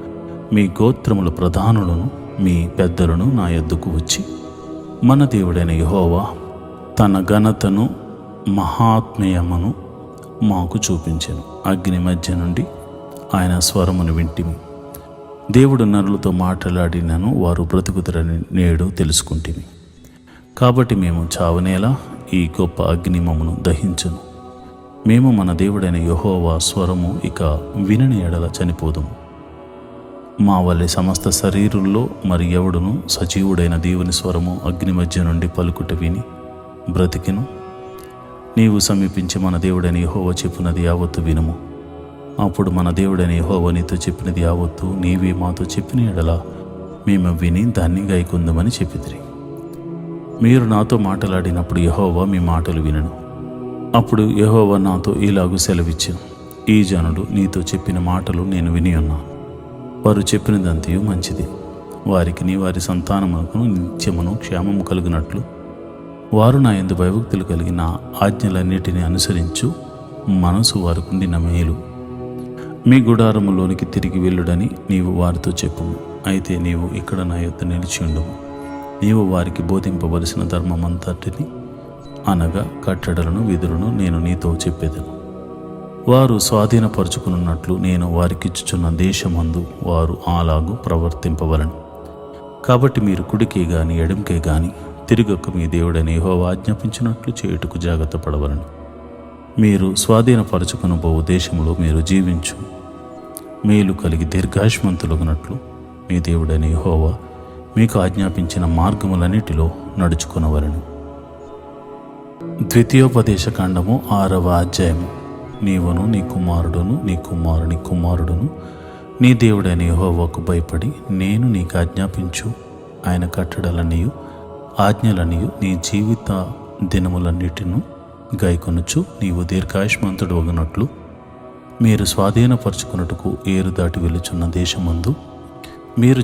మీ గోత్రముల ప్రధానులను, మీ పెద్దలను నా యొద్దకు వచ్చి, మన దేవుడైన యెహోవా తన ఘనతను మహాత్మ్యమును మాకు చూపించెను. అగ్ని మధ్య నుండి ఆయన స్వరమును వింటిమి. దేవుడు నరులతో మాట్లాడినను వారు బ్రతుకుతారని నేడు తెలుసుకుంటిమి. కాబట్టి మేము చావనేలా ఈ గొప్ప అగ్ని మమ్మను దహించును. మేము మన దేవుడైన యెహోవా స్వరము ఇక వినని ఎడల చనిపోదుము. మా వల్లే సమస్త శరీరుల్లో మరి ఎవడును సజీవుడైన దేవుని స్వరము అగ్ని మధ్య నుండి పలుకుట విని బ్రతికెను. నీవు సమీపించి మన దేవుడైన యెహోవా చెప్పినది యావత్తు వినుము. అప్పుడు మన దేవుడైన యెహోవా నీతో చెప్పినది యావత్తు నీవే మాతో చెప్పిన ఎడల మేము విని దాన్ని గైకొందమని చెప్పితిరి. మీరు నాతో మాట్లాడినప్పుడు యెహోవా మీ మాటలు వినను. అప్పుడు యెహోవా నాతో ఇలాగు సెలవిచ్చాను, ఈ జనుడు నీతో చెప్పిన మాటలు నేను విని ఉన్నాను. వారు చెప్పినదంతయు మంచిది. వారికి వారి సంతానమునకు నిత్యమును క్షేమము కలుగునట్లు వారు నా యందు భయభక్తులు కలిగి నా ఆజ్ఞలన్నిటినీ అనుసరించు మనసు వారికుండిన మేలు. మీ గుడారములోనికి తిరిగి వెళ్ళుడని నీవు వారితో చెప్పుము. అయితే నీవు ఇక్కడ నా యొద్ద నిలిచి ఉండుము. నీవు వారికి బోధింపవలసిన ధర్మమంతటిని అనగా కట్టడలను, విధులను నేను నీతో చెప్పేదను. వారు స్వాధీనపరుచుకున్నట్లు నేను వారికిచ్చుచున్న దేశమందు వారు అలాగూ ప్రవర్తింపవలను. కాబట్టి మీరు కుడికే గాని ఎడమకే గాని తిరిగొక్క మీ దేవుడైన యెహోవా ఆజ్ఞాపించినట్లు చేయుటకు జాగ్రత్త పడవలను. మీరు స్వాధీనపరచుకొనబోవు దేశంలో మీరు జీవించు మేలు కలిగి దీర్ఘాయుష్మంతులగునట్లు మీ దేవుడైన యెహోవా మీకు ఆజ్ఞాపించిన మార్గములన్నిటిలో నడుచుకొనవలను. ద్వితీయోపదేశకాండము 6వ అధ్యాయము. నీవును నీ కుమారుడును నీ కుమారుని కుమారుడును నీ దేవుడైన యెహోవాకు భయపడి నేను నీకు ఆజ్ఞాపించు ఆయన కట్టడలనియు ఆజ్ఞలనియు నీ జీవిత దినములన్నిటిను గైకొనుచు నీవు దీర్ఘాయుష్మంతుడు వగునట్లు మీరు స్వాధీనపరచుకున్నట్టుకు ఏరు దాటి వెలుచున్న దేశమందు మీరు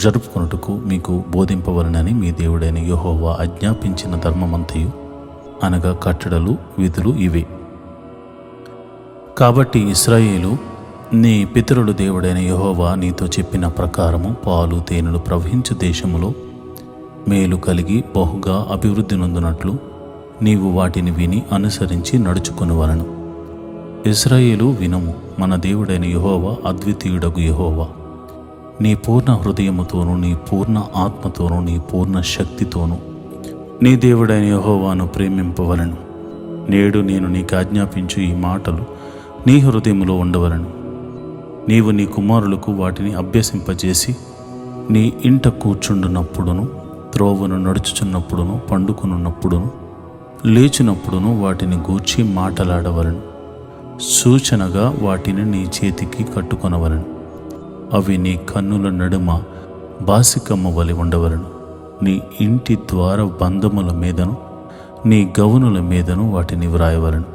జరుపుకొనుటకు మీకు బోధింపవలనని మీ దేవుడైన యెహోవా ఆజ్ఞాపించిన ధర్మమంతయు అనగా కట్టడలు, విధులు ఇవే. కాబట్టి ఇశ్రాయేలు, నీ పితరుల దేవుడైన యెహోవా నీతో చెప్పిన ప్రకారము పాలు తేనెలు ప్రవహించు దేశములో మేలు కలిగి బహుగా అభివృద్ధి నొందునట్లు నీవు వాటిని విని అనుసరించి నడుచుకొనువలను. ఇశ్రాయేలు వినము, మన దేవుడైన యెహోవా అద్వితీయుడగు యెహోవా. నీ పూర్ణ హృదయముతోనూ నీ పూర్ణ ఆత్మతోనూ నీ పూర్ణ శక్తితోనూ నీ దేవుడైన యెహోవాను ప్రేమింపవలను. నేడు నేను నీకు ఆజ్ఞాపించు ఈ మాటలు నీ హృదయములో ఉండవలను. నీవు నీ కుమారులకు వాటిని అభ్యసింపజేసి నీ ఇంట కూర్చుండునప్పుడును, త్రోవను నడుచుచున్నప్పుడును, పండుకున్నప్పుడును, లేచినప్పుడును వాటిని గూర్చి మాటలాడవలను. సూచనగా వాటిని నీ చేతికి కట్టుకొనవలను. అవి నీ కన్నుల నడుమ బాసికమ్మ వలె ఉండవలను. నీ ఇంటి ద్వార బంధముల మీదను నీ గౌనుల మీదను వాటిని వ్రాయవలను.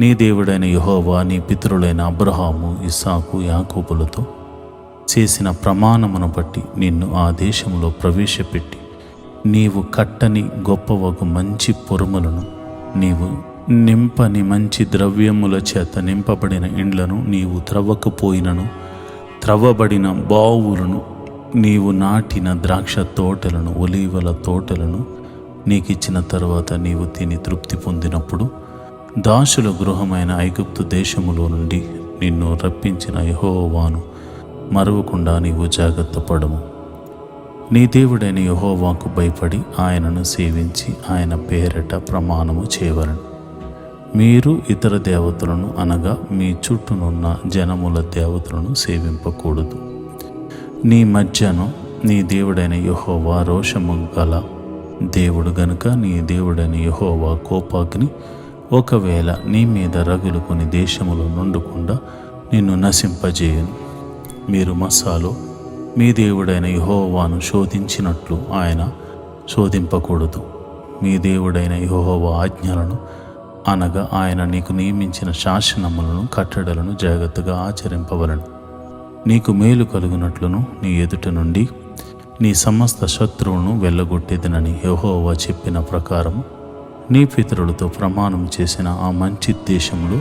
నీ దేవుడైన యెహోవా నీ పితరులైన అబ్రహాము, ఇస్సాకు, యాకోబులతో చేసిన ప్రమాణమును బట్టి నిన్ను ఆ దేశంలో ప్రవేశపెట్టి నీవు కట్టని గొప్పవగు మంచి పొరుములను, నీవు నింపని మంచి ద్రవ్యముల చేత నింపబడిన ఇండ్లను, నీవు త్రవ్వకపోయినను త్రవ్వబడిన బావులను, నీవు నాటిన ద్రాక్ష తోటలను, ఒలీవల తోటలను నీకిచ్చిన తరువాత నీవు తిని తృప్తి పొందినప్పుడు దాసుల గృహమైన ఐగుప్తు దేశములో నుండి నిన్ను రప్పించిన యెహోవాను మరువకుండా నీవు జాగ్రత్త పడము. నీ దేవుడైన యెహోవాకు భయపడి ఆయనను సేవించి ఆయన పేరట ప్రమాణము చేయవలను. మీరు ఇతర దేవతలను అనగా మీ చుట్టూనున్న జనముల దేవతలను సేవింపకూడదు. నీ మధ్యను నీ దేవుడైన యెహోవా రోషము గల దేవుడు గనుక నీ దేవుడైన యెహోవా కోపాగ్ని ఒకవేళ నీ మీద రగులుకొని దేశములో నుండకుండా నిన్ను నశింపజేయను. మీరు మస్సాలో మీ దేవుడైన యెహోవాను శోధించినట్లు ఆయన శోధింపకూడదు. మీ దేవుడైన యెహోవా ఆజ్ఞలను అనగా ఆయన నీకు నియమించిన శాసనములను కట్టడలను జాగ్రత్తగా ఆచరింపవలను. నీకు మేలు కలుగునట్లును నీ ఎదుట నుండి నీ సమస్త శత్రువులను వెళ్ళగొట్టేదనని యెహోవా చెప్పిన ప్రకారం నీ పితరులతో ప్రమాణం చేసిన ఆ మంచి దేశంలో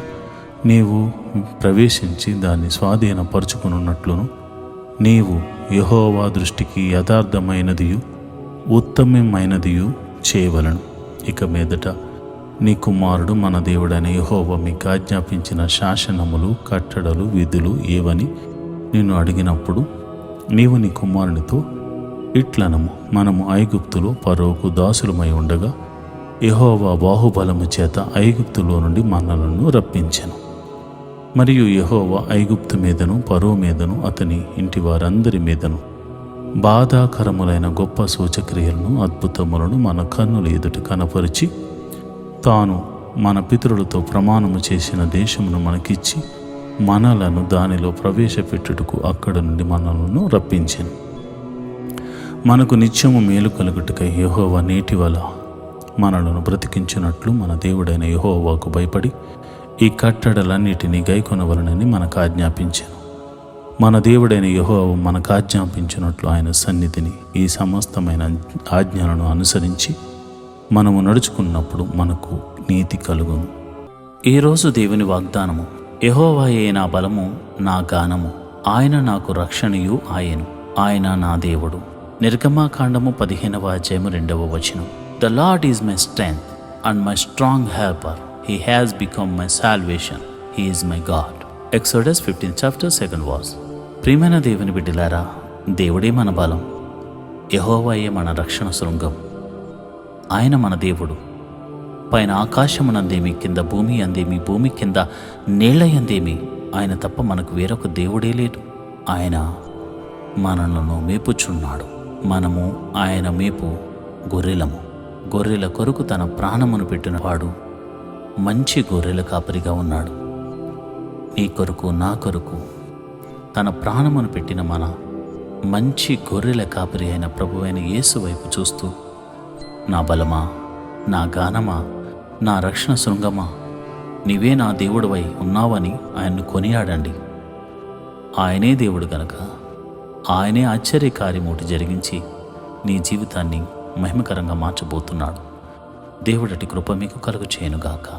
నీవు ప్రవేశించి దాన్ని స్వాధీనపరుచుకున్నట్లును నీవు యెహోవా దృష్టికి యథార్థమైనదియు ఉత్తమమైనదియు చేయవలను. ఇక మీదట నీ కుమారుడు మన దేవుడైన యెహోవా మీకు ఆజ్ఞాపించిన శాసనములు కట్టడలు విధులు ఏవని నిన్ను అడిగినప్పుడు నీవు నీ కుమారునితో ఇట్లనము, మనము ఐగుప్తులో ఫరోకు దాసులమై ఉండగా యెహోవా బాహుబలము చేత ఐగుప్తులో నుండి మనలను రప్పించెను. మరియు యెహోవా ఐగుప్తు మీదను ఫరో మీదను అతని ఇంటి వారందరి మీదను బాధాకరములైన గొప్ప సూచక్రియలను అద్భుతములను మన కన్నుల ఎదుట కనపరిచి తాను మన పితరులతో ప్రమాణము చేసిన దేశమును మనకిచ్చి మనలను దానిలో ప్రవేశపెట్టుటకు అక్కడ నుండి మనలను రప్పించెను. మనకు నిత్యము మేలు కలుగుటకై యెహోవా నేటి వల మనలను బ్రతికించినట్లు మన దేవుడైన యెహోవాకు భయపడి ఈ కట్టడలన్నిటినీ గైకొనవలనని మనకు ఆజ్ఞాపించెను. మన దేవుడైన యెహోవా మనకు ఆజ్ఞాపించినట్లు ఆయన సన్నిధిని ఈ సమస్తమైన ఆజ్ఞలను అనుసరించి మనము నడుచుకున్నప్పుడు మనకు నీతి కలుగును. ఈరోజు దేవుని వాగ్దానము, యెహోవాయే నా బలము నా గానము, ఆయన నాకు రక్షణయు ఆయను, ఆయన నా దేవుడు. నిర్గమాకాండము 15వ అధ్యాయము 2వ వచనం. The lord is my strength and my strong helper, he has become my salvation, he is my God. Exodus 15th chapter 2nd verse. ప్రియమైన దేవుని బిడ్డలారా, దేవుడే మన బలం, యెహోవాయే మన రక్షణ శృంగం. ఆయన మన దేవుడు. పైన ఆకాశమునందేమి, కింద భూమి అందేమి, భూమి కింద నీళ్ల యందేమి ఆయన తప్ప మనకు వేరొక దేవుడే లేడు. ఆయన మనలను మేపుచున్నాడు. మనము ఆయన మేపు గొర్రెలము. గొర్రెల కొరకు తన ప్రాణమును పెట్టిన వాడు మంచి గొర్రెల కాపరిగా ఉన్నాడు. నీ కొరకు నా కొరకు తన ప్రాణమును పెట్టిన మన మంచి గొర్రెల కాపరి అయిన ప్రభువైన యేసు వైపు చూస్తూ, నా బలమా, నా గానమా, నా రక్షణ శృంగమా, నీవే నా దేవుడివై ఉన్నావని ఆయన్ను కొనియాడండి. ఆయనే దేవుడు గనక ఆయనే ఆశ్చర్యకార్యమూటి జరిగించి నీ జీవితాన్ని మహిమకరంగా మార్చబోతున్నాడు. దేవుడటి కృప మీకు కలుగు చేయనుగాక.